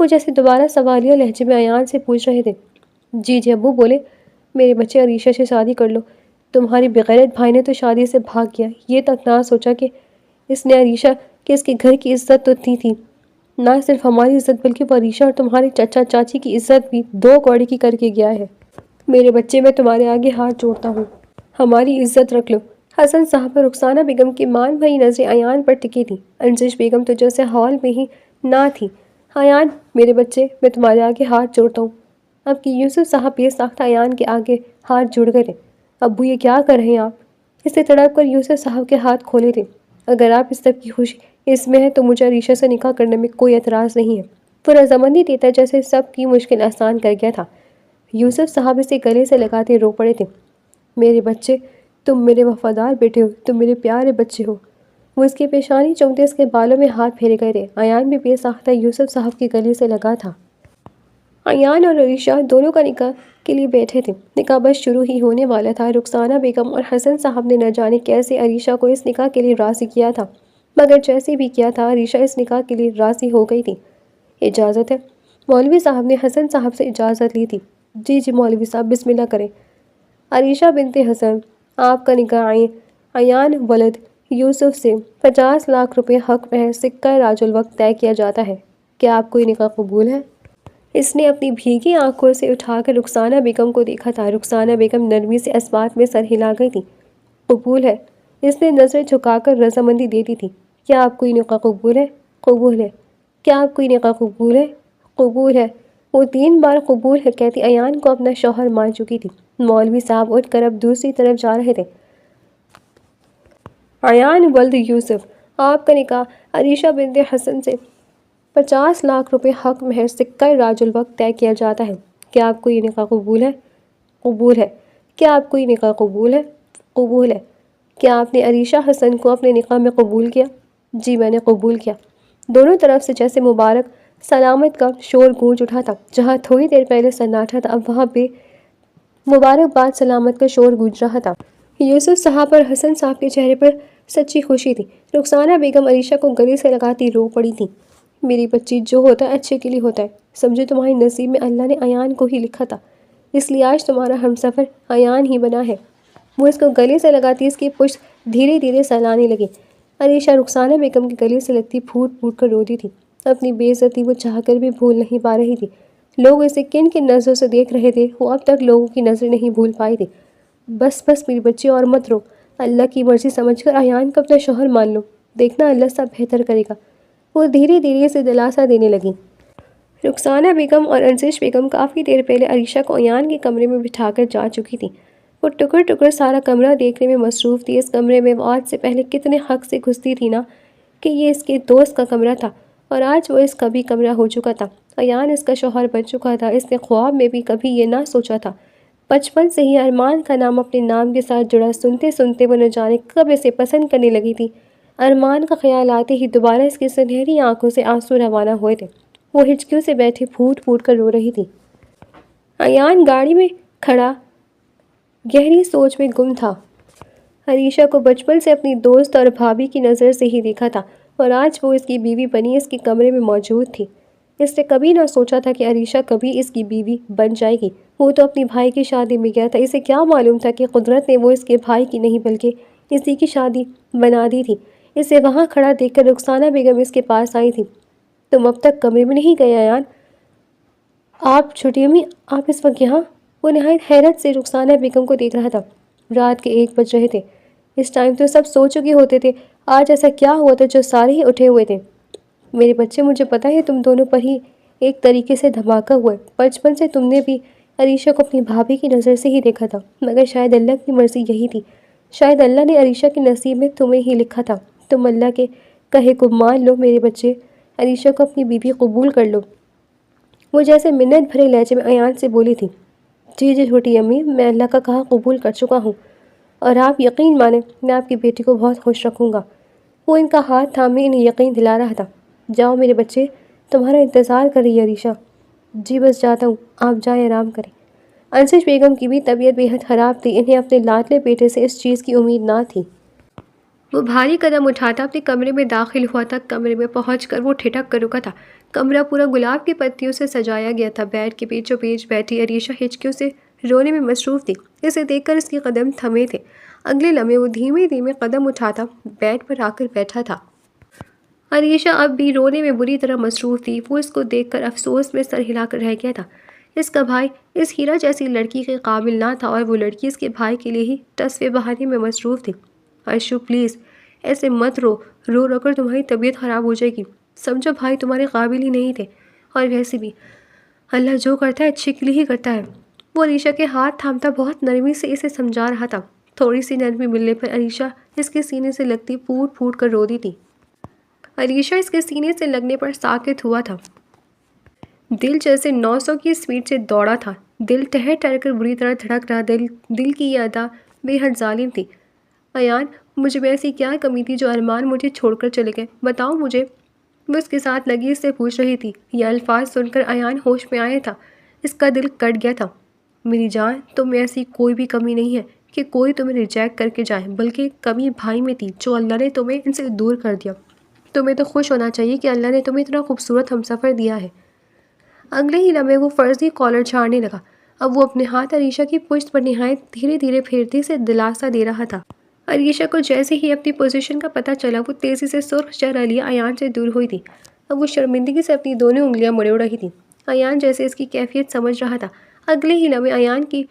وہ جیسے دوبارہ سوالیہ لہجے میں ایان سے پوچھ رہے تھے۔ جی ابو بولے، میرے بچے عریشہ سے شادی کر لو۔ تمہاری بغیرت بھائی نے تو شادی سے بھاگ گیا، یہ تک نہ سوچا کہ اس نے عریشہ کہ اس کے گھر کی عزت تو تھی نہ صرف ہماری عزت بلکہ وہ عریشہ اور تمہارے چچا چاچی کی عزت بھی دو کوڑی کی کر کے گیا ہے۔ میرے بچے، میں تمہارے آگے ہاتھ جوڑتا ہوں، ہماری عزت رکھ لو۔ حسن صاحب اور رخسانہ بیگم کی مان بھری نظریں ایان پر ٹکی تھیں۔ انجش بیگم تو جیسے ہال میں ہی نہ تھی۔ ایان میرے بچے، میں تمہارے آگے ہاتھ جوڑتا ہوں۔ اب کہ یوسف صاحب بے ساختہ ایان کے آگے ہاتھ جڑ گئے تھے۔ ابو یہ کیا کر رہے ہیں آپ؟ اس سے تڑپ کر یوسف صاحب کے ہاتھ کھولے تھے۔ اگر آپ اس سب کی خوشی اس میں ہے تو مجھے عریشہ سے نکاح کرنے میں کوئی اعتراض نہیں ہے۔ وہ رضامندی دیتا جیسے سب کی مشکل آسان کر گیا تھا۔ یوسف صاحب اسے گلے سے لگاتے رو پڑے تھے۔ میرے بچے، تم میرے وفادار بیٹے ہو، تم میرے پیارے بچے ہو۔ وہ اس کی پیشانی چومتے اس کے بالوں میں ہاتھ پھیرے گئے تھے۔ ایان بھی بے ساختہ یوسف صاحب کے گلے سے لگا تھا۔ ایان اور عریشہ دونوں کا نکاح کے لیے بیٹھے تھے۔ نکاح بس شروع ہی ہونے والا تھا۔ رخسانہ بیگم اور حسن صاحب نے نہ جانے کیسے عریشہ کو اس نکاح کے لیے راضی کیا تھا، مگر جیسے بھی کیا تھا عریشہ اس نکاح کے لیے راضی ہو گئی تھی۔ اجازت ہے؟ مولوی صاحب نے حسن صاحب سے اجازت لی تھی۔ جی مولوی صاحب، بسم اللہ کریں۔ عریشہ بنت حسن، آپ کا نکاح ایان ولد یوسف سے 50 لاکھ روپے حق مہر سکہ راج الوقت طے کیا جاتا ہے۔ کیا آپ کو یہ نکاح قبول ہے؟ اس نے اپنی بھیگی آنکھوں سے اٹھا کر رخسانہ بیگم کو دیکھا تھا۔ رخسانہ بیگم نرمی سے اس بات میں سر ہلا گئی تھی۔ قبول ہے۔ اس نے نظریں جھکا کر رضامندی دے دی تھی۔ کیا آپ کو یہ نکاح قبول ہے؟ قبول ہے۔ کیا آپ کو یہ نکاح قبول ہے؟ قبول ہے۔ وہ 3 بار قبول ہے کہتی ایان کو اپنا شوہر مان چکی تھی۔ مولوی صاحب اٹھ کر اب دوسری طرف جا رہے تھے۔ ایان ولد یوسف، آپ کا نکاح عریشہ بنت حسن سے 50 لاکھ روپے حق مہر سکہ راج الوقت طے کیا جاتا ہے۔ کیا آپ کو یہ نکاح قبول ہے؟ قبول ہے۔ کیا آپ کو یہ نکاح قبول ہے؟ قبول ہے۔ کیا آپ نے عریشہ حسن کو اپنے نکاح میں قبول کیا؟ جی میں نے قبول کیا۔ دونوں طرف سے جیسے مبارک سلامت کا شور گونج اٹھا تھا۔ جہاں تھوڑی دیر پہلے سناٹا تھا، اب وہاں پہ مبارکباد سلامت کا شور گونج رہا تھا۔ یوسف صاحب اور حسن صاحب کے چہرے پر سچی خوشی تھی۔ رخسانہ بیگم عریشہ کو گلے سے لگاتی رو پڑی تھی۔ میری بچی، جو ہوتا ہے اچھے کے لیے ہوتا ہے، سمجھو تمہاری نصیب میں اللہ نے ایان کو ہی لکھا تھا، اس لیے آج تمہارا ہمسفر ایان ہی بنا ہے۔ وہ اس کو گلے سے لگاتی اس کی پشت دھیرے دھیرے سہلانے لگی۔ عریشہ رخسانہ بیگم کے گلے سے لگتی پھوٹ پھوٹ کر روتی تھی۔ اپنی بے عزتی وہ چاہ کر بھی بھول نہیں پا رہی تھی۔ لوگ اسے کن کن نظروں سے دیکھ رہے تھے، وہ اب تک لوگوں کی نظریں نہیں بھول پائی تھی۔ بس میری بچی، اور مت رو، اللہ کی مرضی سمجھ کر ایان کو اپنا شوہر مان لو، دیکھنا اللہ سب بہتر کرے گا۔ وہ دھیرے دھیرے اسے دلاسا دینے لگی۔ رخسانہ بیگم اور انجش بیگم کافی دیر پہلے عریشہ کو ایان کے کمرے میں بٹھا کر جا چکی تھی۔ وہ ٹکر ٹکر سارا کمرہ دیکھنے میں مصروف تھی۔ اس کمرے میں وہ آج سے پہلے کتنے حق سے گھستی تھی نا کہ یہ اس کے دوست کا کمرہ تھا، اور آج وہ اس کا بھی کمرہ ہو چکا تھا۔ ایان اس کا شوہر بن چکا تھا۔ اس نے خواب میں بھی کبھی یہ نہ سوچا تھا۔ بچپن سے ہی ارمان کا نام اپنے نام کے ساتھ جڑا، سنتے سنتے وہ نہ جانے کب اسے پسند کرنے لگی تھی۔ ارمان کا خیال آتے ہی دوبارہ اس کی سنہری آنکھوں سے آنسو روانہ ہوئے تھے۔ وہ ہچکیوں سے بیٹھے پھوٹ پھوٹ کر رو رہی تھی۔ ایان گاڑی میں کھڑا گہری سوچ میں گم تھا۔ عریشہ کو بچپن سے اپنی دوست اور بھابھی کی نظر سے ہی دیکھا تھا، اور آج وہ اس کی بیوی بنی اس کے کمرے میں موجود تھی۔ اس نے کبھی نہ سوچا تھا کہ عریشہ کبھی اس کی بیوی بن جائے گی۔ وہ تو اپنی بھائی کی شادی میں گیا تھا، اسے کیا معلوم تھا کہ قدرت نے وہ اس کے بھائی کی نہیں بلکہ اسی کی شادی بنا دی تھی۔ اسے وہاں کھڑا دیکھ کر رخسانہ بیگم اس کے پاس آئی تھی۔ تم اب تک کمرے میں نہیں گئے ایان؟ آپ چھٹی امی، آپ اس وقت یہاں؟ وہ نہایت حیرت سے رخسانہ بیگم کو دیکھ رہا تھا۔ رات کے 1 بج رہے تھے۔ اس ٹائم تو سب سو چکے ہوتے تھے، آج ایسا کیا ہوا تھا جو سارے ہی اٹھے ہوئے تھے؟ میرے بچے، مجھے پتا ہے تم دونوں پر ہی ایک طریقے سے دھماکہ ہوا ہے۔ بچپن سے تم نے بھی عریشہ کو اپنی بھابھی کی نظر سے ہی دیکھا تھا، مگر شاید اللہ کی مرضی یہی تھی، شاید اللہ نے عریشہ کے نصیب میں تمہیں ہی لکھا تھا۔ تم اللہ کے کہے کو مان لو میرے بچے، عریشہ کو اپنی بیوی قبول کر لو۔ وہ جیسے منت بھرے لہجے میں ایان سے بولی تھی۔ جی جی چھوٹی امی، میں اللہ کا کہا قبول کر چکا ہوں، اور آپ یقین مانیں میں آپ کی بیٹی کو بہت خوش رکھوں گا۔ وہ ان کا ہاتھ تھامے انہیں یقین دلا رہا تھا۔ جاؤ میرے بچے، تمہارا انتظار کر رہی ہے عریشہ۔ جی بس جاتا ہوں، آپ جائیں آرام کریں۔ انسج بیگم کی بھی طبیعت بے حد خراب تھی، انہیں اپنے لاڈلے بیٹے سے اس چیز کی امید نہ تھی۔ وہ بھاری قدم اٹھاتا اپنے کمرے میں داخل ہوا تھا۔ کمرے میں پہنچ کر وہ ٹھٹک کر رکا تھا۔ کمرہ پورا گلاب کی پتیوں سے سجایا گیا تھا۔ بیڈ کے پیچھوں پیچھ بیٹھی عریشہ ہچکیوں سے رونے میں مصروف تھی۔ اسے دیکھ کر اس کے قدم تھمے تھے۔ اگلے لمحے وہ دھیمے دھیمے قدم اٹھاتا بیڈ پر آ کر بیٹھا تھا۔ عریشہ اب بھی رونے میں بری طرح مصروف تھی۔ وہ اس کو دیکھ کر افسوس میں سر ہلا کر رہ گیا تھا۔ اس کا بھائی اس ہیرا جیسی لڑکی کے قابل نہ تھا، اور وہ لڑکی اس کے بھائی کے لیے ہی ٹسوے بہانے میں مصروف تھی۔ عائشو پلیز ایسے مت رو، رو رو کر تمہاری طبیعت خراب ہو جائے گی۔ سمجھو بھائی تمہارے قابل ہی نہیں تھے، اور ویسے بھی اللہ جو کرتا ہے اچھے کے لیے ہی کرتا ہے۔ وہ عریشہ کے ہاتھ تھامتا بہت نرمی سے اسے سمجھا رہا تھا۔ تھوڑی سی نرمی ملنے پر عریشہ اس کے سینے سے لگتی پھوٹ پھوٹ کر رو دی تھی۔ عریشہ اس کے سینے سے لگنے پر ساکت ہوا تھا۔ دل جیسے 900 کی سپیڈ سے دوڑا تھا۔ دل ٹہر ٹہر کر بری طرح دھڑک رہا۔ دل کی یہ ادا بے حد ظالم تھی۔ ایان، مجھے میں ایسی کیا کمی تھی جو ارمان مجھے چھوڑ کر چلے گئے؟ بتاؤ مجھے۔ وہ اس کے ساتھ لگی اس سے پوچھ رہی تھی۔ یہ الفاظ سن کر ایان ہوش میں آیا تھا۔ اس کا دل کٹ گیا تھا۔ میری جان، تم میں ایسی کوئی بھی کمی نہیں ہے کہ کوئی تمہیں ریجیکٹ کر کے جائے، بلکہ کمی بھائی میں تھی جو اللہ نے تمہیں ان سے دور کر دیا۔ تمہیں تو خوش ہونا چاہیے کہ اللہ نے تمہیں اتنا خوبصورت ہمسفر دیا ہے۔ اگلے ہی لمحے وہ فرضی کالر جھاڑنے لگا۔ اب وہ اپنے ہاتھ عریشہ کی پشت پر نہایت دھیرے دھیرے پھیرتے اسے دلاسا دے رہا تھا۔ عریشہ کو جیسے ہی اپنی پوزیشن کا پتہ چلا، وہ تیزی سے سرخ چہرہ لیے ایان سے دور ہوئی تھی۔ اب وہ شرمندگی سے اپنی دونوں انگلیاں مڑوڑ رہی تھی۔ ایان جیسے اس کی کیفیت سمجھ رہا تھا۔ اگلے ہی لمحے ایان کی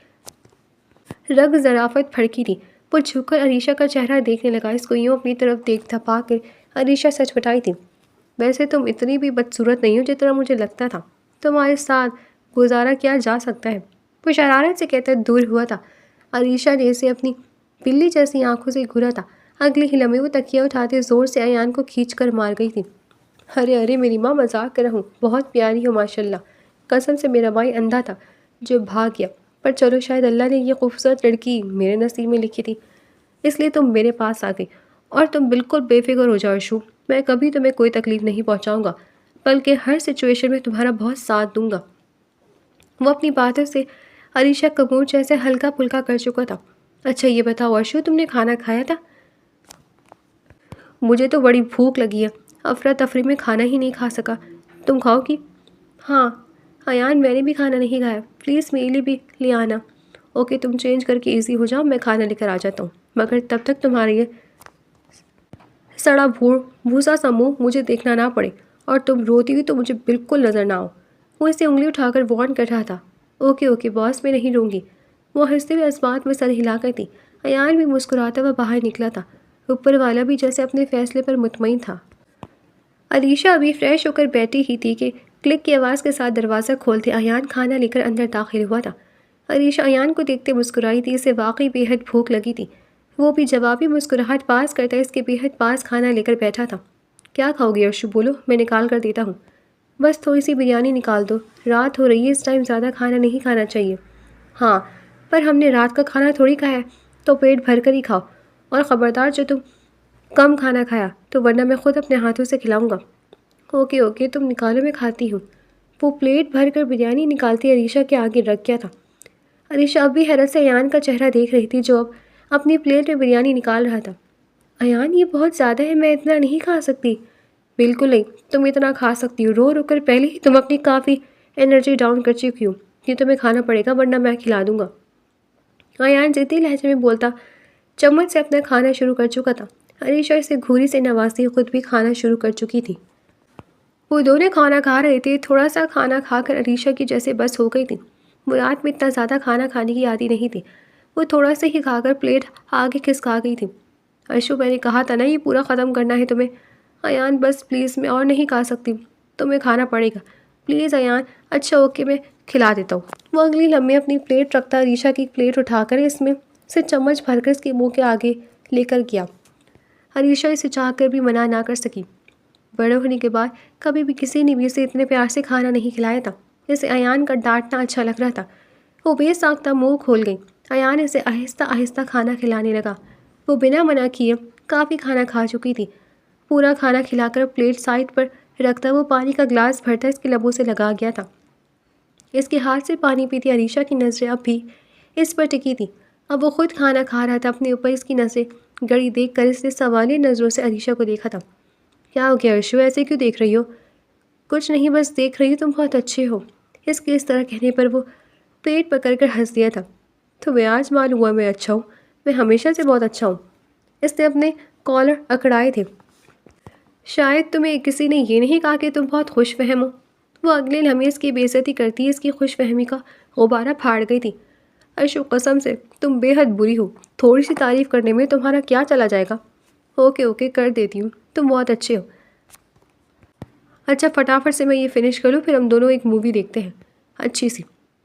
رگ ظرافت پھڑکی تھی۔ وہ جھک کر عریشہ کا چہرہ دیکھنے لگا۔ اس کو یوں اپنی طرف دیکھتا پا کر عریشہ سچ بتائی تھی۔ ویسے تم اتنی بھی بدصورت نہیں ہو جتنا مجھے لگتا تھا۔ تمہارے ساتھ گزارا کیا جا سکتا ہے؟ وہ شرارت سے کہتا دور ہوا تھا۔ عریشہ نے اسے اپنی بلی جیسی آنکھوں سے گھورا تھا۔ اگلے ہی لمحے وہ تکیہ اٹھاتے زور سے ایان کو کھینچ کر مار گئی تھی۔ ارے ارے میری ماں، مذاق کر رہا ہوں، بہت پیاری ہو ماشاءاللہ۔ قسم سے میرا بھائی اندھا تھا جو بھاگ گیا، پر چلو شاید اللہ نے یہ خوبصورت لڑکی میرے نصیب میں لکھی تھی، اس لیے تم میرے پاس آ گئی۔ اور تم بالکل بے فکر ہو جاؤ عائشو، میں کبھی تمہیں کوئی تکلیف نہیں پہنچاؤں گا، بلکہ ہر سچویشن میں تمہارا بہت ساتھ دوں گا۔ وہ اپنی باتوں سے عریشہ کا موڈ جیسے ہلکا پھلکا کر چکا تھا۔ اچھا یہ بتاؤ عائشو، تم نے کھانا کھایا تھا؟ مجھے تو بڑی بھوک لگی ہے، افراتفری میں کھانا ہی نہیں کھا سکا، تم کھاؤ گی؟ ہاں ایان، میں نے بھی کھانا نہیں کھایا، پلیز میرے لیے بھی لے آنا۔ اوکے، تم چینج کر کے ایزی ہو جاؤ، میں کھانا لے کر آ جاتا ہوں، مگر تب تک تمہارے یہ سڑا بھوسا سا منہ مجھے دیکھنا نہ پڑے، اور تم روتی ہوئی تو مجھے بالکل نظر نہ آؤ۔ وہ اسے انگلی اٹھا کر وارن کر رہا تھا۔ اوکے اوکے باس، میں نہیں روں گی۔ وہ ہنستے ہوئے اس بات میں سر ہلا کر تھی۔ ایان بھی مسکراتا ہوا باہر نکلا تھا۔ اوپر والا بھی جیسے اپنے فیصلے پر مطمئن تھا۔ عریشہ ابھی فریش ہو کر بیٹھی ہی تھی کہ کلک کی آواز کے ساتھ دروازہ کھولتے ایان کھانا لے کر اندر داخل ہوا تھا۔ عریشہ ایان کو دیکھتے مسکرائی تھی، اسے واقعی بے حد بھوک لگی تھی۔ وہ بھی جوابی مسکراہٹ پاس کرتا اس کے بے حد پاس کھانا لے کر بیٹھا تھا۔ کیا کھاؤ گے عائشو؟ بولو، میں نکال کر دیتا ہوں۔ بس تھوڑی سی بریانی نکال دو، رات ہو رہی ہے، اس ٹائم زیادہ کھانا نہیں کھانا چاہیے۔ ہاں پر ہم نے رات کا کھانا تھوڑی کھایا ہے، تو پیٹ بھر کر ہی کھاؤ، اور خبردار جو تم کم کھانا کھایا تو ورنہ میں خود اپنے ہاتھوں سے کھلاؤں گا۔ اوکے اوکے، تم نکالو، میں کھاتی ہوں۔ وہ پلیٹ بھر کر بریانی نکالتی عریشہ کے آگے رکھ گیا تھا۔ عریشہ اب بھی حیرت سے ایان کا چہرہ دیکھ رہی تھی جو اب اپنی پلیٹ میں بریانی نکال رہا تھا۔ ایان، یہ بہت زیادہ ہے، میں اتنا نہیں کھا سکتی۔ بالکل نہیں، تم اتنا کھا سکتی ہو، رو رو کر پہلے ہی تم اپنی کافی انرجی ڈاؤن کر چکی ہو، یہ تمہیں کھانا پڑے گا ورنہ میں کھلا دوں گا۔ ایان ضدی لہجے میں بولتا چمچ سے اپنا کھانا شروع کر چکا تھا۔ عریشہ اسے گھوری سے نوازتی خود بھی کھانا شروع کر چکی تھی۔ وہ دونوں کھانا کھا رہے تھے، تھوڑا سا کھانا کھا کر عریشہ کی جیسے بس ہو گئی تھی۔ وہ رات میں اتنا زیادہ کھانا کھانے کی عادی نہیں تھی، وہ تھوڑا سا ہی کھا کر پلیٹ آگے کھسکا گئی تھی۔ ارشو میں نے کہا تھا نا یہ پورا ختم کرنا ہے تمہیں۔ ایان بس پلیز میں اور نہیں کھا سکتی، تمہیں کھانا پڑے گا پلیز ایان۔ اچھا اوکے میں کھلا دیتا ہوں۔ وہ اگلی لمحے اپنی پلیٹ رکھتا عریشہ کی پلیٹ اٹھا کر اس میں سے چمچ بھر کر اس کے منہ کے آگے لے کر گیا۔ عریشہ اسے چاہ کر بھی منع نہ کر سکی۔ بڑے ہونے کے بعد کبھی بھی کسی نے بھی اسے اتنے پیار سے کھانا نہیں کھلایا تھا۔ اسے ایان کا ڈانٹنا اچھا لگ رہا تھا۔ وہ بے ساختہ منہ کھول گئی۔ ایان اسے آہستہ آہستہ کھانا کھلانے لگا۔ وہ بنا منع کیے کافی کھانا کھا چکی تھی۔ پورا کھانا کھلا کر پلیٹ سائڈ پر رکھتا وہ پانی کا گلاس بھرتا اس کے لبوں سے لگا گیا تھا۔ اس کے ہاتھ سے پانی پیتی عریشہ کی نظریں اب بھی اس پر ٹکی تھی۔ اب وہ خود کھانا کھا رہا تھا، اپنے اوپر اس کی نظریں گڑی دیکھ کر اس نے سوالیہ نظروں سے عریشہ کو دیکھا تھا۔ کیا ہو گیا ارشو، ایسے کیوں دیکھ رہی ہو؟ کچھ نہیں، بس دیکھ رہی ہوں تم بہت اچھے ہو۔ اس کے اس طرح کہنے پر وہ پیٹ پکڑ کر ہنس دیا تھا۔ تمہیں آج معلوم ہوا میں اچھا ہوں، میں ہمیشہ سے بہت اچھا ہوں۔ اس نے اپنے کالر اکڑائے تھے۔ شاید تمہیں کسی نے یہ نہیں کہا کہ تم بہت خوش فہم ہو۔ وہ اگلے لمحے اس کی بے عزتی کرتی اس کی خوش فہمی کا غبارہ پھاڑ گئی تھی۔ ارشو قسم سے تم بے حد بری ہو، تھوڑی سی تعریف کرنے میں تمہارا کیا چلا جائے گا؟ اوکے اوکے کر دیتی ہوں، تم بہت اچھے ہو۔ اچھا فٹافٹ سے میں یہ فنش کر لوں، پھر ہم دونوں ایک مووی دیکھتے ہیں اچھی سی۔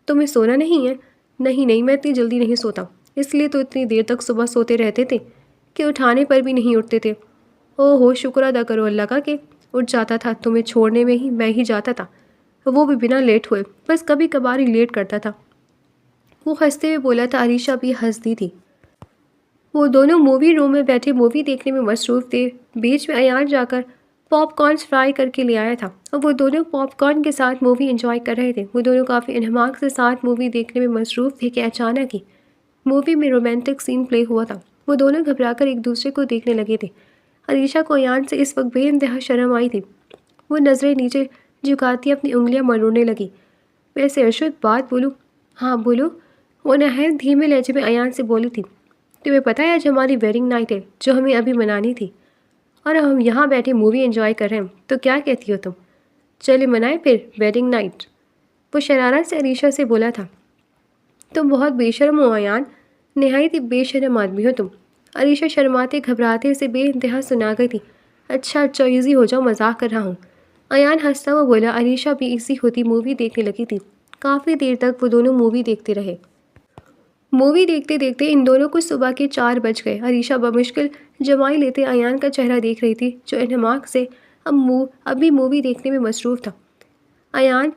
تمہیں سونا نہیں ہے؟ نہیں میں اتنی جلدی نہیں سوتا، اس لیے تو اتنی دیر تک صبح سوتے رہتے تھے کہ اٹھانے پر بھی نہیں اٹھتے تھے۔ او ہو، شکر ادا کرو اللہ کا کہ اٹھ جاتا تھا، تمہیں چھوڑنے میں ہی میں ہی جاتا تھا، وہ بھی بنا لیٹ ہوئے، بس کبھی کبھار ہی لیٹ کرتا تھا۔ وہ ہنستے ہوئے بولا تھا۔ عریشہ بھی ہنس دی تھی۔ وہ دونوں مووی روم میں بیٹھے مووی دیکھنے میں مصروف تھے۔ بیچ میں ایان جا کر پاپ کارنز فرائی کر کے لے آیا تھا اور وہ دونوں پاپ کارن کے ساتھ مووی انجوائے کر رہے تھے۔ وہ دونوں کافی انہماک سے ساتھ مووی دیکھنے میں مصروف تھے کہ اچانک ہی مووی میں رومانٹک سین پلے ہوا تھا۔ وہ دونوں گھبرا کر ایک دوسرے کو دیکھنے لگے تھے۔ عریشہ کو ایان سے اس وقت بے انتہا شرم آئی تھی۔ وہ نظریں نیچے جھکاتی اپنی انگلیاں مروڑنے لگی۔ ویسے ارشد بات بولوں؟ ہاں بولو، وہ نہایت دھیمے لہجے میں ایان سے بولی تھی۔ تمہیں پتہ ہے آج ہماری ویڈنگ نائٹ ہے جو ہمیں ابھی منانی تھی، اور ہم یہاں بیٹھے مووی انجوائے کر رہے ہیں، تو کیا کہتی ہو تم؟ چلے منائیں پھر ویڈنگ نائٹ، وہ شرارت سے عریشہ سے بولا تھا۔ تم بہت بے شرم ہو ایان، نہایت ہی بے شرم آدمی ہو تم۔ عریشہ شرماتے گھبراتے اسے بے انتہا سنا گئی تھی۔ اچھا ایزی ہو جاؤ، مذاق کر رہا ہوں۔ ایان ہنستا ہوا بولا۔ عریشہ بھی ایزی ہوتی مووی دیکھنے لگی تھی۔ کافی دیر تک وہ دونوں مووی دیکھتے رہے۔ مووی دیکھتے دیکھتے ان دونوں کو صبح کے 4 بج گئے۔ عریشہ بمشکل جمائی لیتے ایان کا چہرہ دیکھ رہی تھی جو انہماک سے اب بھی مووی دیکھنے میں مصروف تھا۔ ایان،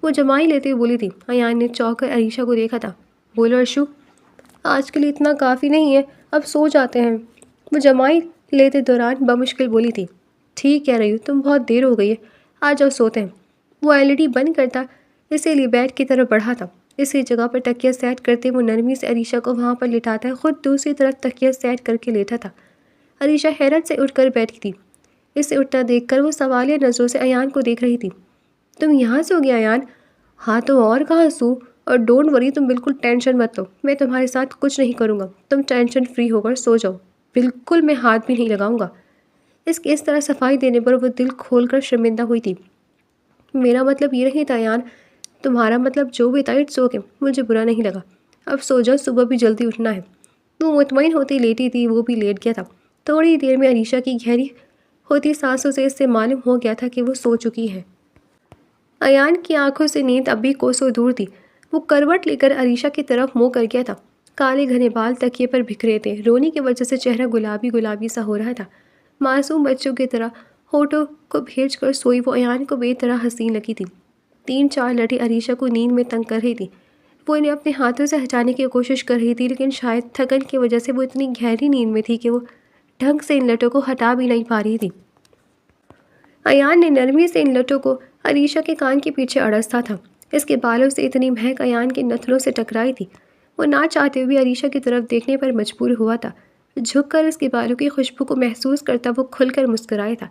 وہ جمائی لیتے ہوئے بولی تھی۔ ایان نے چونک کر عریشہ کو دیکھا تھا۔ بولو ارشو، آج کے لیے اتنا کافی نہیں ہے، اب سو جاتے ہیں، وہ جمائی لیتے دوران بمشکل بولی تھی۔ ٹھیک کہہ رہی ہوں، تم بہت دیر ہو گئی ہے، آ جاؤ سوتے ہیں۔ وہ LED بند کرتا اسی لیے بیڈ کی طرف بڑھا تھا۔ اسی جگہ پر تکیہ سیٹ کرتے وہ نرمی سے عریشہ کو وہاں پر لٹاتا خود دوسری طرف تکیہ سیٹ کر کے لیٹا تھا۔ عریشہ حیرت سے اٹھ کر بیٹھی تھی۔ اسے اٹھتا دیکھ کر وہ سوالیہ نظروں سے ایان کو دیکھ رہی تھی۔ تم یہاں سو گیا ایان؟ ہاں تو اور کہاں سو، اور ڈونٹ وری، تم بالکل ٹینشن مت لو، میں تمہارے ساتھ کچھ نہیں کروں گا، تم ٹینشن فری ہو کر سو جاؤ، بالکل میں ہاتھ بھی نہیں لگاؤں گا۔ اس کی اس طرح صفائی دینے پر وہ دل کھول کر شرمندہ ہوئی تھی۔ میرا مطلب یہ نہیں تھا ایان، تمہارا مطلب جو بھی تھا اٹس اوکے، مجھے برا نہیں لگا، اب سو جاؤ، صبح بھی جلدی اٹھنا ہے۔ وہ مطمئن ہوتی لیٹی تھی، وہ بھی لیٹ گیا تھا۔ تھوڑی دیر میں عریشہ کی گہری ہوتی سانسوں سے اس سے معلوم ہو گیا تھا کہ وہ سو چکی ہے۔ ایان کی آنکھوں سے نیند اب بھی کوسوں دور تھی۔ وہ کروٹ لے کر عریشہ کی طرف منہ کر گیا تھا۔ کالے گھنے بال تکیے پر بکھرے تھے، رونے کی وجہ سے چہرہ گلابی گلابی سا ہو رہا تھا۔ معصوم بچوں کی طرح ہونٹوں کو بھیج کر سوئی وہ ایان کو بے طرح حسین لگی تھی۔ 3-4 لٹھی عریشہ کو نیند میں تنگ کر رہی تھی۔ وہ انہیں اپنے ہاتھوں سے ہٹانے کی کوشش کر رہی تھی، لیکن شاید تھکن کی وجہ سے وہ اتنی گہری نیند میں تھی کہ وہ ڈھنگ سے ان لٹوں کو ہٹا بھی نہیں پا رہی تھی۔ ایان نے نرمی سے ان لٹوں کو عریشہ کے کان کے پیچھے اڑستا تھا۔ اس کے بالوں سے اتنی مہک ایان کے نتنوں سے ٹکرائی تھی۔ وہ نہ چاہتے ہوئے عریشہ کی طرف دیکھنے پر مجبور ہوا تھا۔ جھک کر اس کے بالوں کی خوشبو کو محسوس کرتا وہ کھل کر مسکرایا تھا۔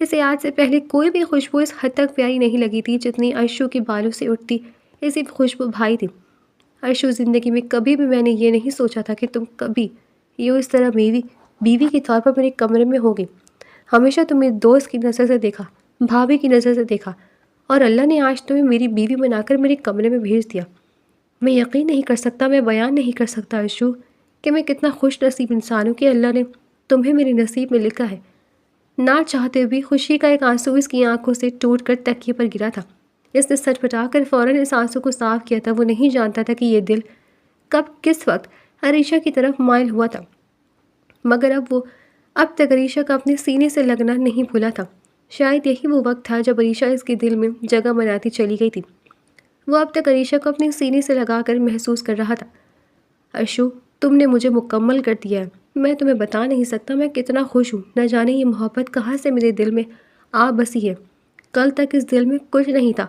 اسے آج سے پہلے کوئی بھی خوشبو اس حد تک پیاری نہیں لگی تھی جتنی عرشو کے بالوں سے اٹھتی اسی خوشبو بھائی تھی۔ عرشو، زندگی میں کبھی بھی میں نے یہ نہیں سوچا تھا کہ تم کبھی یوں اس طرح بیوی کے طور پر میرے کمرے میں ہوگی۔ ہمیشہ تمہیں دوست کی نظر سے دیکھا، بھابھی کی نظر سے دیکھا، اور اللہ نے آج تمہیں میری بیوی بنا کر میرے کمرے میں بھیج دیا۔ میں یقین نہیں کر سکتا، میں بیان نہیں کر سکتا عرشو کہ میں کتنا خوش نصیب انسان ہوں کہ اللہ نے تمہیں میرے نصیب میں لکھا ہے۔ نہ چاہتے بھی خوشی کا ایک آنسو اس کی آنکھوں سے ٹوٹ کر تکیے پر گرا تھا۔ اس نے سچ بتا کر فوراً اس آنسو کو صاف کیا تھا۔ وہ نہیں جانتا تھا کہ یہ دل کب کس وقت عریشہ کی طرف مائل ہوا تھا، مگر اب تک عریشہ کا اپنے سینے سے لگنا نہیں بھولا تھا۔ شاید یہی وہ وقت تھا جب عریشہ اس کے دل میں جگہ بناتی چلی گئی تھی۔ وہ اب تک عریشہ کو اپنے سینے سے لگا کر محسوس کر رہا تھا۔ عرشو، تم نے مجھے مکمل کر دیا ہے۔ میں تمہیں بتا نہیں سکتا میں کتنا خوش ہوں۔ نہ جانے یہ محبت کہاں سے میرے دل میں آ بسی ہے۔ کل تک اس دل میں کچھ نہیں تھا،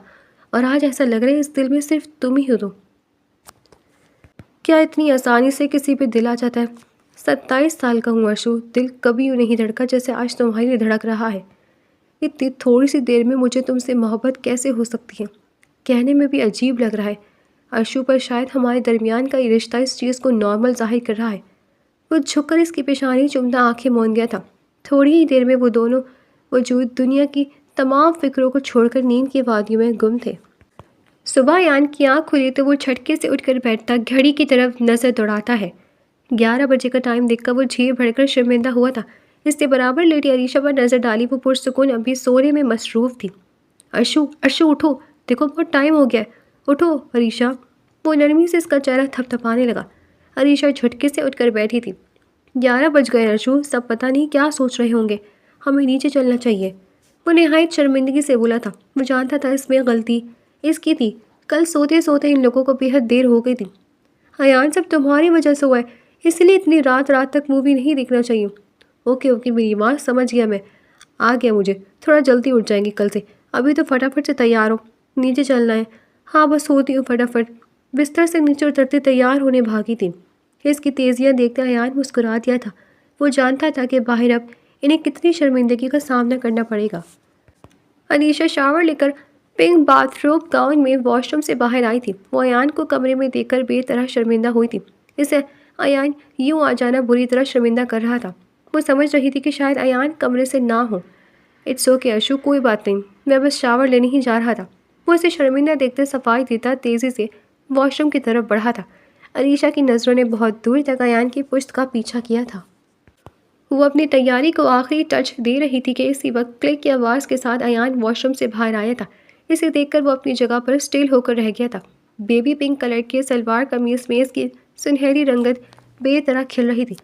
اور آج ایسا لگ رہا ہے اس دل میں صرف تم ہی ہو۔ کیا اتنی آسانی سے کسی پہ دل آ جاتا ہے؟ 27 سال کا ہوں عرشو، دل کبھی یوں نہیں دھڑکا جیسے آج تمہارے لیے دھڑک رہا ہے۔ اتنی تھوڑی سی دیر میں مجھے تم سے محبت کیسے ہو سکتی ہے؟ کہنے میں بھی عجیب لگ رہا ہے عرشو، پر شاید ہمارے درمیان کا یہ رشتہ اس چیز کو نارمل ظاہر کر رہا ہے۔ وہ جھک کر اس کی پیشانی چومتا آنکھیں موند گیا تھا۔ تھوڑی ہی دیر میں وہ دونوں وجود دنیا کی تمام فکروں کو چھوڑ کر نیند کی وادیوں میں گم تھے۔ صبح ایان کی آنکھ کھلی تو وہ جھٹکے سے اٹھ کر بیٹھتا، گھڑی کی طرف نظر دوڑاتا ہے۔ 11 بجے کا ٹائم دیکھ کر وہ جھیر بھر کر شرمندہ ہوا تھا۔ اس نے برابر لیٹی عریشہ پر نظر ڈالی۔ وہ پرسکون ابھی سونے میں مصروف تھی۔ عرشو اٹھو، دیکھو بہت ٹائم ہو گیا ہے، اٹھو عریشہ۔ وہ نرمی سے اس کا چہرہ تھپ تھپانے لگا۔ عریشہ جھٹکے سے اٹھ کر بیٹھی تھی۔ 11 بج گئے عرشو، سب پتہ نہیں کیا سوچ رہے ہوں گے، ہمیں نیچے چلنا چاہیے۔ وہ نہایت شرمندگی سے بولا تھا۔ وہ جانتا تھا اس میں غلطی اس کی تھی۔ کل سوتے سوتے ان لوگوں کو بے حد دیر ہو گئی تھی۔ ایان، سب تمہاری وجہ سے ہوا ہے، اس لیے اتنی رات تک مووی نہیں دیکھنا چاہیے۔ اوکے میری ماں، سمجھ گیا میں، آ گیا مجھے۔ تھوڑا جلدی اٹھ جائیں گی کل سے۔ ابھی تو فٹافٹ سے تیار ہو، نیچے چلنا ہے۔ ہاں بس ہوتی ہوں فٹافٹ۔ بستر سے نیچے اترتے تیار ہونے بھاگی تھی۔ اس کی تیزیاں دیکھتے ایان مسکرا دیا تھا۔ وہ جانتا تھا کہ باہر اب انہیں کتنی شرمندگی کا سامنا کرنا پڑے گا۔ عریشہ شاور لے کر پنک باتھ روب گاؤن میں واش روم سے باہر آئی تھی۔ وہ ایان کو کمرے میں دیکھ کر بے طرح شرمندہ ہوئی تھی۔ اسے ایان یوں آ جانا بری طرح شرمندہ کر رہا تھا۔ وہ سمجھ رہی تھی کہ شاید ایان کمرے سے نہ ہو۔ اٹس اوکے عرشو، کوئی بات نہیں، میں بس شاور لینے ہی جا رہا تھا۔ وہ اسے شرمندہ دیکھتے صفائی دیتا تیزی سے واش روم کی طرف بڑھا تھا۔ عریشہ کی نظروں نے بہت دور تک ایان کی پشت کا پیچھا کیا تھا۔ وہ اپنی تیاری کو آخری ٹچ دے رہی تھی کہ اسی وقت کلک کی آواز کے ساتھ ایان واش روم سے باہر آیا تھا۔ اسے دیکھ کر وہ اپنی جگہ پر اسٹل ہو کر رہ گیا تھا۔ بیبی پنک کلر کے سلوار قمیص میں اس کی سنہری رنگت بے طرح کھل رہی تھی۔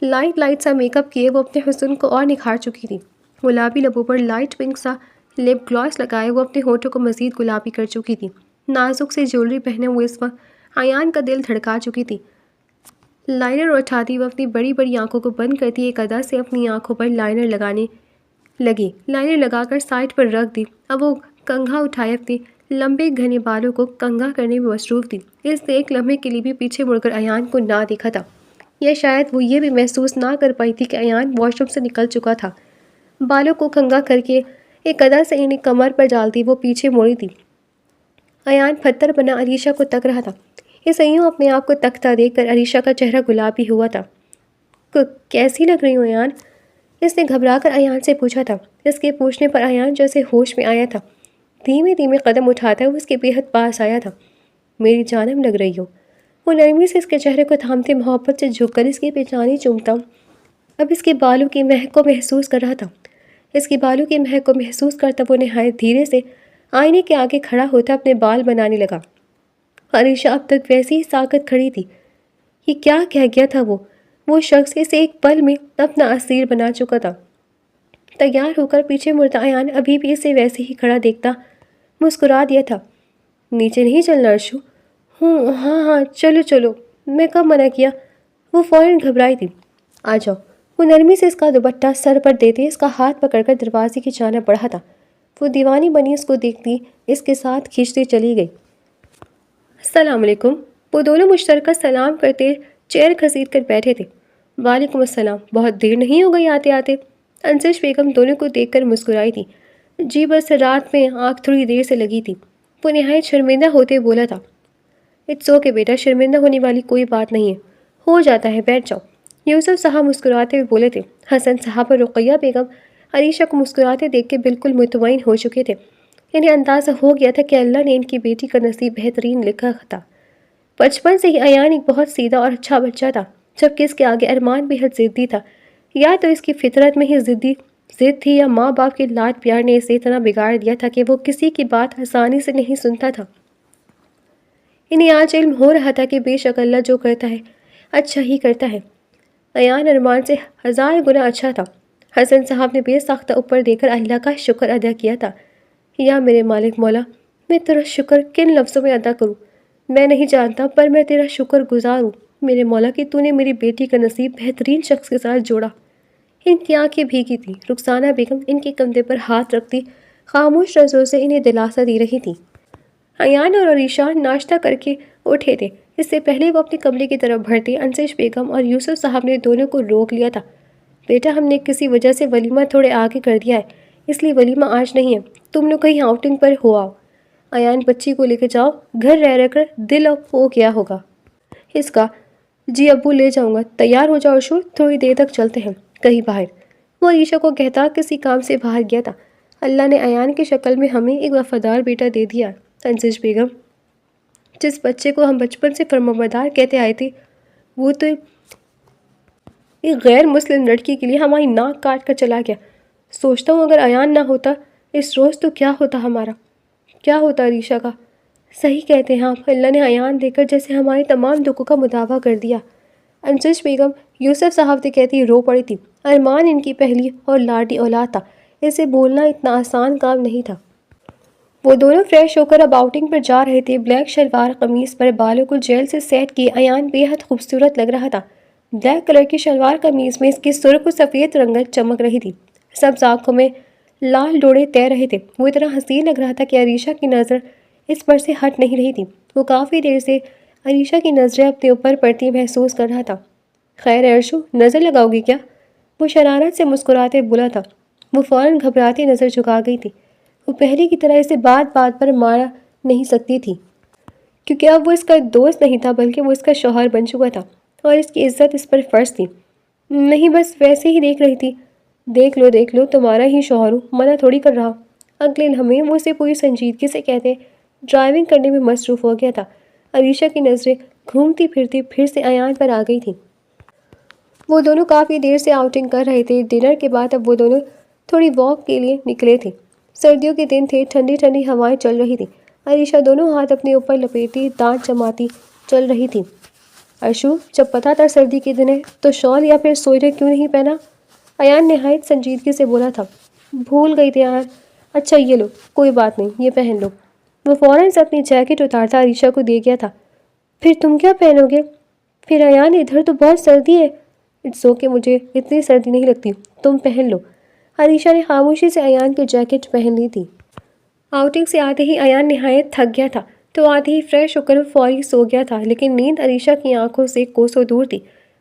لائٹ سا میک اپ کیے وہ اپنے حسن کو اور نکھار چکی تھی۔ گلابی لبوں پر لائٹ پنک سا لپ گلاس لگائے وہ اپنے ہونٹوں کو مزید گلابی کر چکی تھی۔ نازک سے جیولری پہنے ہوئے اس وقت ایان کا دل دھڑکا چکی تھی۔ لائنر اٹھاتی وہ اپنی بڑی بڑی آنکھوں کو بند کرتی ایک ادا سے اپنی آنکھوں پر لائنر لگانے لگی۔ لائنر لگا کر سائڈ پر رکھ دی۔ اب وہ کنگھا اٹھائے اپنے لمبے گھنے بالوں کو کنگھا کرنے میں مصروف تھی۔ اس نے ایک لمحے کے لیے بھی پیچھے مڑ کر ایان کو نہ دیکھا تھا، یا شاید وہ یہ بھی محسوس نہ کر پائی تھی کہ ایان واش روم سے نکل چکا تھا۔ بالوں کو کنگھا کر کے ایک ادا سے انہیں کمر پر ڈالتی وہ پیچھے مڑی تھی۔ ایان پتھر بنا عریشہ کو تک رہا تھا۔ اسے یوں اپنے آپ کو تکتا دیکھ کر عریشہ کا چہرہ گلابی ہوا تھا۔ کیسی لگ رہی ہوں ایان؟ اس نے گھبرا کر ایان سے پوچھا تھا۔ اس کے پوچھنے پر ایان جیسے ہوش میں آیا تھا۔ دھیمے دھیمے قدم اٹھاتا وہ اس کے بے حد پاس آیا تھا۔ میری جانم لگ رہی ہو۔ وہ نرمی سے اس کے چہرے کو تھامتے محبت سے جھک کر اس کی پیشانی چومتا اب اس کے بالوں کی مہک کو محسوس کر رہا تھا۔ اس کی بالوں کی مہک کو محسوس کرتا وہ نہایت دھیرے سے آئینے کے آگے کھڑا ہوتا اپنے بال بنانے لگا۔ عریشہ اب تک ویسی ہی ساکت کھڑی تھی۔ یہ کیا کہہ گیا تھا وہ شخص اسے ایک پل میں اپنا اسیر بنا چکا تھا۔ تیار ہو کر پیچھے مڑتا ایان ابھی بھی اسے ویسے ہی کھڑا دیکھتا مسکرا دیا تھا۔ نیچے نہیں چلنا عرشو؟ ہاں چلو، میں کب منع کیا؟ وہ فوراً گھبرائی تھی۔ آ جاؤ۔ وہ نرمی سے اس کا دوپٹہ سر پر دیتے اس کا ہاتھ پکڑ کر دروازے کی جانب بڑھا تھا۔ وہ دیوانی بنی اس کو دیکھتی اس کے ساتھ کھینچتی چلی گئی۔ السلام علیکم۔ وہ دونوں مشترکہ سلام کرتے چیئر گھسیٹ کر بیٹھے تھے۔ وعلیکم السلام، بہت دیر نہیں ہو گئی آتے آتے؟ انسش بیگم دونوں کو دیکھ کر مسکرائی تھی. جی بس رات میں آنکھ تھوڑی دیر سے لگی تھی. وہ نہایت شرمندہ ہوتے بولا تھا. اٹس اوکے بیٹا، شرمندہ ہونے والی کوئی بات نہیں ہے، ہو جاتا ہے، بیٹھ جاؤ. یوسف صاحب مسکراتے ہوئے بولے تھے. حسن صاحب اور رقیہ بیگم عریشہ کو مسکراتے دیکھ کے بالکل مطمئن ہو چکے تھے. انہیں اندازہ ہو گیا تھا کہ اللہ نے ان کی بیٹی کا نصیب بہترین لکھا تھا. بچپن سے ہی ایان ایک بہت سیدھا اور اچھا بچہ تھا، جبکہ اس کے آگے ارمان بے حد ضدی تھا. یا تو اس کی فطرت میں ہی ضد تھی، یا ماں باپ کے لاڈ پیار نے اسے اتنا بگاڑ دیا تھا کہ وہ کسی کی بات آسانی سے نہیں سنتا تھا. انہیں آج علم ہو رہا تھا کہ بے شک اللہ جو کرتا ہے اچھا ہی کرتا ہے. ایان ارمان سے 1000 گنا اچھا تھا. حسن صاحب نے بے ساختہ اوپر دے کر اللہ کا شکر ادا کیا تھا. یا میرے مالک مولا، میں تیرا شکر کن لفظوں میں ادا کروں؟ میں نہیں جانتا، پر میں تیرا شکر گزار ہوں میرے مولا کہ تو نے میری بیٹی کا نصیب بہترین شخص کے ساتھ جوڑا. ان کی آنکھیں بھیگی تھیں. رخسانہ بیگم ان کے کندھے پر ہاتھ رکھتی خاموش نظروں سے انہیں دلاسا دی رہی تھی. ایان اور عریشہ ناشتہ کر کے اٹھے تھے. اس سے پہلے وہ اپنے کمرے کی طرف بڑھتے انسش بیگم اور یوسف صاحب نے دونوں کو روک لیا تھا. بیٹا، ہم نے کسی وجہ سے ولیمہ تھوڑے آگے کر دیا ہے، اس لیے ولیمہ آج نہیں ہے. تم لوگ کہیں آؤٹنگ پر ہو آؤ. ایان بچی کو لے کے جاؤ، گھر رہ کر دل ہو گیا ہوگا اس کا. جی ابو لے جاؤں گا. تیار ہو جاؤ ارشو، تھوڑی دیر تک چلتے ہیں کہیں باہر. وہ عریشہ کو کہتا کسی کام سے باہر گیا تھا. اللہ نے ایان کی شکل میں ہمیں ایک وفادار بیٹا دے دیا. انسش بیگم، جس بچے کو ہم بچپن سے فرمانبردار کہتے آئے تھے، وہ تو ایک غیر مسلم لڑکی کے لیے ہماری ناک کاٹ کر چلا گیا. سوچتا ہوں اگر ایان نہ ہوتا اس روز تو کیا ہوتا ہمارا، کیا ہوتا عریشہ کا. صحیح کہتے ہیں آپ، اللہ نے ایان دے کر جیسے ہمارے تمام دکھوں کا مداوع کر دیا. انسش بیگم یوسف صاحب سے کہتی رو پڑی تھی. ارمان ان کی پہلی اور لاڈلی اولاد تھا، اسے بولنا اتنا آسان کام نہیں تھا. وہ دونوں فریش ہو کر اب آؤٹنگ پر جا رہے تھے. بلیک شلوار قمیص پر بالوں کو جیل سے سیٹ کیے ایان بے حد خوبصورت لگ رہا تھا. بلیک کلر کی شلوار قمیص میں اس کی سرخ و سفید رنگت چمک رہی تھی. سبز آنکھوں میں لال ڈوڑے تیر رہے تھے. وہ اتنا حسین لگ رہا تھا کہ عریشہ کی نظر اس پر سے ہٹ نہیں رہی تھی. وہ کافی دیر سے عریشہ کی نظریں اپنے اوپر پڑتی محسوس کر رہا تھا. خیر ہے ارشو، نظر لگاؤ گی کیا؟ وہ شرارت سے مسکراتے بولا تھا. وہ فوراً گھبراتی نظر جھکا گئی تھی. وہ پہلے کی طرح اسے بات بات پر مارا نہیں سکتی تھی، کیونکہ اب وہ اس کا دوست نہیں تھا بلکہ وہ اس کا شوہر بن چکا تھا اور اس کی عزت اس پر فرض تھی. نہیں، بس ویسے ہی دیکھ رہی تھی. دیکھ لو تمہارا ہی شوہر ہوں، منع تھوڑی کر رہا. اگلے لمحے وہ اسے پوری سنجیدگی سے کہتے ڈرائیونگ کرنے میں مصروف ہو گیا تھا. عریشہ کی نظریں گھومتی پھرتی پھر سے ایان پر آ گئی تھیں. وہ دونوں کافی دیر سے آؤٹنگ کر رہے تھے. ڈنر کے بعد اب وہ دونوں تھوڑی واک کے لیے نکلے تھے. سردیوں کے دن تھے، ٹھنڈی ٹھنڈی ہوائیں چل رہی تھیں. عریشہ دونوں ہاتھ اپنے اوپر لپیٹی دانت چماتی چل رہی تھی. ارشو، جب پتہ تھا سردی کے دن ہے تو شال یا پھر سوئٹر کیوں نہیں پہنا؟ ایان نہایت سنجیدگی سے بولا تھا. بھول گئی تھی یار. اچھا یہ لو، کوئی بات نہیں، یہ پہن لو. وہ فوراً سے اپنی جیکٹ اتارتا عریشہ کو دے گیا تھا. پھر تم کیا پہنو گے؟ پھر ایان ادھر تو بہت سردی ہے. اٹس اوکے، مجھے اتنی سردی نہیں لگتی، تم پہن لو. عریشہ نے خاموشی سے ایان کی جیکٹ پہن لی تھی. آؤٹنگ سے آتے ہی ایان نہایت تھک گیا تھا تو آتے ہی فریش ہو کر فوری سو گیا تھا، لیکن نیند عریشہ کی آنکھوں سے کوسوں دور تھی.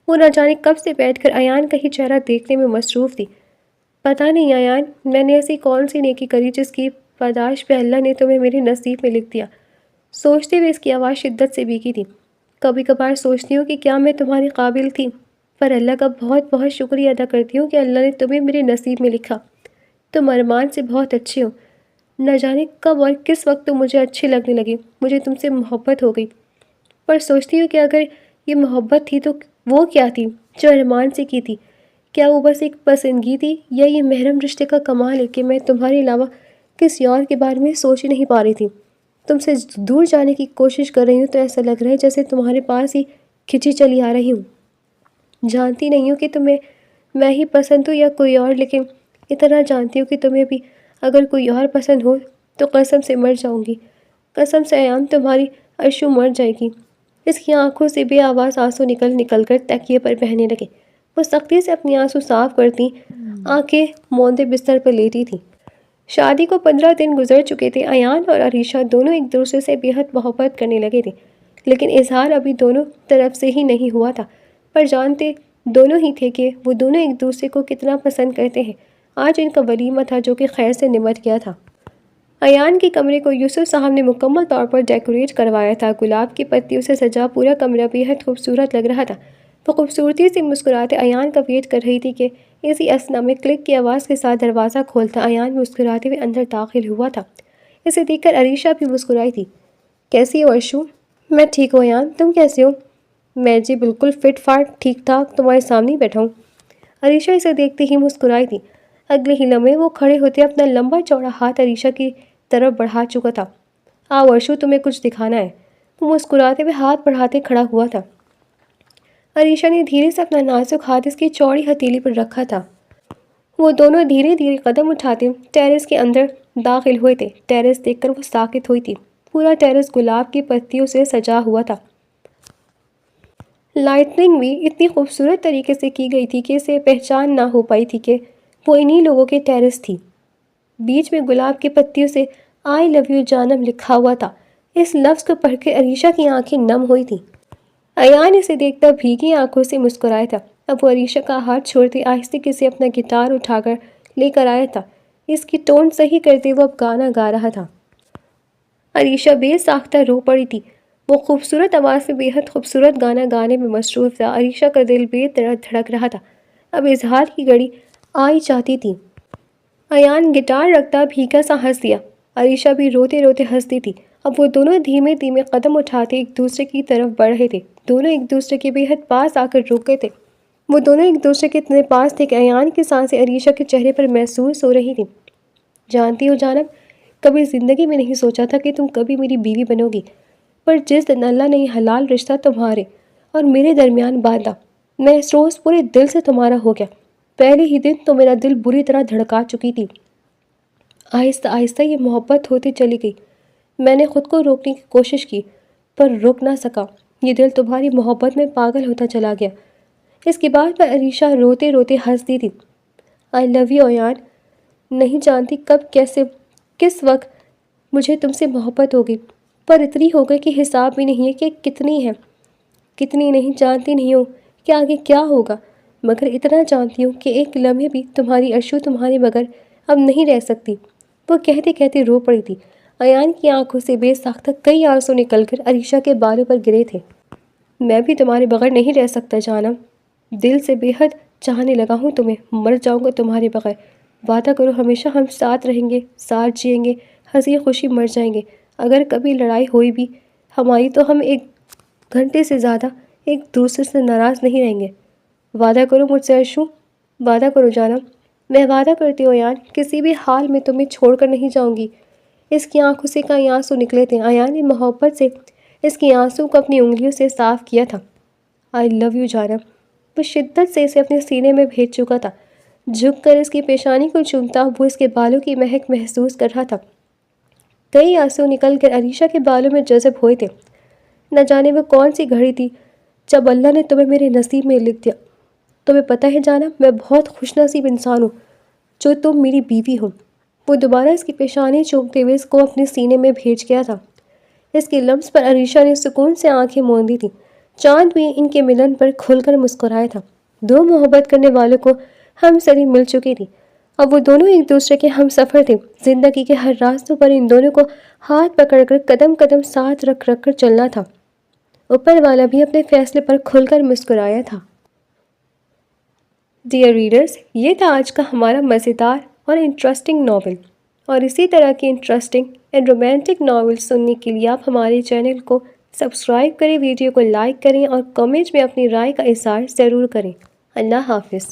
وہ نہ جانے کب سے بیٹھ کر ایان کا ہی چہرہ دیکھنے میں مصروف تھی. پتہ نہیں ایان، میں نے ایسی کون سی نیکی کری جس کی پاداش پہ اللہ نے تمہیں میرے نصیب میں لکھ دیا. سوچتے ہوئے اس کی آواز شدت سے بھیگی تھی. کبھی کبھار سوچتی ہوں کہ کیا میں تمہاری قابل تھی، پر اللہ کا بہت بہت شکریہ ادا کرتی ہوں کہ اللہ نے تمہیں میرے نصیب میں لکھا. تم ارمان سے بہت اچھے ہو. نہ جانے کب اور کس وقت تم مجھے اچھے لگنے لگے. مجھے تم سے محبت ہو گئی. پر سوچتی ہوں کہ اگر یہ محبت تھی تو وہ کیا تھی جو ارمان سے کی تھی؟ کیا وہ بس ایک پسندگی تھی، یا یہ محرم رشتے کا کمال ہے کہ میں تمہارے علاوہ کسی اور کے بارے میں سوچ ہی نہیں پا رہی تھی؟ تم سے دور جانے کی کوشش کر رہی ہوں تو ایسا لگ رہا ہے جیسے تمہارے پاس ہی کھنچی چلی آ رہی ہوں. جانتی نہیں ہوں کہ تمہیں میں ہی پسند ہوں یا کوئی اور، لیکن اتنا جانتی ہوں کہ تمہیں بھی اگر کوئی اور پسند ہو تو قسم سے مر جاؤں گی. قسم سے ایان، تمہاری ارشو مر جائے گی. اس کی آنکھوں سے بے آواز آنسو نکل کر تکیے پر بہنے لگے. وہ سختی سے اپنی آنسو صاف کرتی آنکھیں موندے بستر پر لیٹی تھی. شادی کو 15 دن گزر چکے تھے. ایان اور عریشہ دونوں ایک دوسرے سے بے حد محبت کرنے لگے تھے، لیکن اظہار ابھی دونوں طرف سے ہی نہیں ہوا تھا. پر جانتے دونوں ہی تھے کہ وہ دونوں ایک دوسرے کو کتنا پسند کرتے ہیں. آج ان کا ولیمہ تھا جو کہ خیر سے نمٹ گیا تھا۔ ایان کے کمرے کو یوسف صاحب نے مکمل طور پر ڈیکوریٹ کروایا تھا۔ گلاب کی پتیوں سے سجا پورا کمرہ بےحد خوبصورت لگ رہا تھا۔ وہ خوبصورتی سے مسکراتے ایان کا ویٹ کر رہی تھی کہ اسی اثنا میں کلک کی آواز کے ساتھ دروازہ کھولتا ایان مسکراتے ہوئے اندر داخل ہوا تھا۔ اسے دیکھ کر عریشہ بھی مسکرائی تھی۔ کیسی ہو ارشو؟ میں ٹھیک ہوں ایان، تم کیسے ہو؟ میں جی بالکل فٹ فاٹ ٹھیک ٹھاک تمہارے سامنے ہی بیٹھا ہوں۔ عریشہ اسے دیکھتے ہی مسکرائی تھی۔ اگلے ہی لمحے وہ کھڑے ہوتے اپنا لمبا چوڑا ہاتھ عریشہ کی طرف بڑھا چکا تھا۔ آؤ ارشو، تمہیں کچھ دکھانا ہے۔ وہ مسکراتے ہوئے ہاتھ بڑھاتے کھڑا ہوا تھا۔ عریشہ نے دھیرے سے اپنا نازک ہاتھ اس کی چوڑی ہتھیلی پر رکھا تھا۔ وہ دونوں دھیرے دھیرے قدم اٹھاتے ٹیرس کے اندر داخل ہوئے تھے۔ ٹیرس دیکھ کر وہ ساکت ہوئی تھی۔ پورا ٹیرس گلاب کی پتیوں سے سجا ہوا تھا۔ لائٹننگ بھی اتنی خوبصورت طریقے سے کی گئی تھی کہ اسے پہچان نہ ہو پائی تھی کہ وہ انہی لوگوں کے ٹیرس تھی۔ بیچ میں گلاب کی پتیوں سے آئی لو یو جانم لکھا ہوا تھا۔ اس لفظ کو پڑھ کے عریشہ کی آنکھیں نم ہوئی تھیں۔ ایان اسے دیکھتا بھیگی آنکھوں سے مسکرایا تھا۔ اب وہ عریشہ کا ہاتھ چھوڑتے آہستہ سے اپنا گٹار اٹھا کر لے کر آیا تھا۔ اس کی ٹون صحیح کرتے وہ اب گانا گا رہا تھا۔ عریشہ بے ساختہ رو پڑی تھی۔ وہ خوبصورت آواز سے بےحد خوبصورت گانا گانے میں مصروف تھا۔ عریشہ کا دل بے درد دھڑک رہا تھا۔ اب اظہار کی گھڑی آئی چاہتی تھی۔ ایان گٹار رکھتا بھیگا سا ہنس دیا۔ عریشہ بھی روتے روتے ہنستی تھی۔ اب وہ دونوں دھیمے دھیمے قدم اٹھاتے ایک دوسرے کی طرف بڑھ رہے تھے۔ دونوں ایک دوسرے کے بےحد پاس آ کر رک گئے تھے۔ وہ دونوں ایک دوسرے کے اتنے پاس تھے کہ ایان کی سانسیں عریشہ کے چہرے پر محسوس ہو رہی تھیں۔ جانتی ہو جانب، کبھی زندگی میں نہیں سوچا تھا کہ تم کبھی میری بیوی بنو گی، پر جس دن اللہ نے یہ حلال رشتہ تمہارے اور میرے درمیان باندھا، میں اس روز پورے دل سے تمہارا ہو گیا۔ پہلے ہی دن تو میرا دل بری طرح دھڑکا چکی تھی۔ آہستہ آہستہ یہ محبت ہوتی چلی گئی۔ میں نے خود کو روکنے کی کوشش کی پر رک نہ سکا۔ یہ دل تمہاری محبت میں پاگل ہوتا چلا گیا۔ اس کے بعد میں عریشہ روتے روتے ہنستی تھی۔ آئی لو یو ایان، نہیں جانتی کب کیسے کس وقت مجھے تم سے محبت ہوگی، پر اتنی ہو گئی کہ حساب بھی نہیں ہے کہ کتنی ہے۔ کتنی نہیں جانتی نہیں ہوں کہ آگے کیا ہوگا، مگر اتنا جانتی ہوں کہ ایک لمحے بھی تمہاری ارشو تمہارے بغیر اب نہیں رہ سکتی۔ وہ کہتے کہتے رو پڑی تھی۔ ایان کی آنکھوں سے بے ساختہ کئی آنسو نکل کر عریشہ کے بالوں پر گرے تھے۔ میں بھی تمہارے بغیر نہیں رہ سکتا جانم، دل سے بے حد چاہنے لگا ہوں تمہیں، مر جاؤں گا تمہارے بغیر۔ وعدہ کرو ہمیشہ ہم ساتھ رہیں گے، ساتھ جئیں گے، ہنسی خوشی مر جائیں گے۔ اگر کبھی لڑائی ہوئی بھی ہماری تو ہم ایک گھنٹے سے زیادہ ایک دوسرے سے ناراض نہیں رہیں گے۔ وعدہ کرو مجھ سے ارشو، وعدہ کرو جانم۔ میں وعدہ کرتی ہوں ایان، کسی بھی حال میں تمہیں چھوڑ کر نہیں جاؤں گی۔ اس کی آنکھوں سے کئی آنسو نکلے تھے۔ ایان نے محبت سے اس کی آنسو کو اپنی انگلیوں سے صاف کیا تھا۔ آئی لو یو جانم۔ وہ شدت سے اسے اپنے سینے میں بھیج چکا تھا۔ جھک کر اس کی پیشانی کو چومتا وہ اس کے بالوں کی مہک محسوس کر رہا تھا۔ کئی آنسو نکل کر عریشہ کے بالوں میں جذب ہوئے تھے۔ نہ جانے وہ کون سی گھڑی تھی جب اللہ نے تمہیں میرے نصیب میں لکھ دیا۔ تمہیں پتہ ہے جانم، میں بہت خوش نصیب انسان ہوں جو تم میری بیوی ہو۔ وہ دوبارہ اس کی پیشانی چومتے ہوئے اس کو اپنے سینے میں بھیج گیا تھا۔ اس کے لمس پر عریشہ نے سکون سے آنکھیں موندی تھیں۔ چاند بھی ان کے ملن پر کھل کر مسکرایا تھا۔ دو محبت کرنے والوں کو ہم سری مل چکی تھی۔ اب وہ دونوں ایک دوسرے کے ہم سفر تھے۔ زندگی کے ہر راستوں پر ان دونوں کو ہاتھ پکڑ کر قدم قدم ساتھ رکھ رکھ کر چلنا تھا۔ اوپر والا بھی اپنے فیصلے پر کھل کر مسکرایا تھا۔ ڈیئر ریڈرز، یہ تھا آج کا ہمارا مزیدار اور انٹرسٹنگ ناول، اور اسی طرح کی انٹرسٹنگ اینڈ رومانٹک ناول سننے کے لیے آپ ہمارے چینل کو سبسکرائب کریں، ویڈیو کو لائک کریں اور کمنٹ میں اپنی رائے کا اظہار ضرور کریں۔ اللہ حافظ۔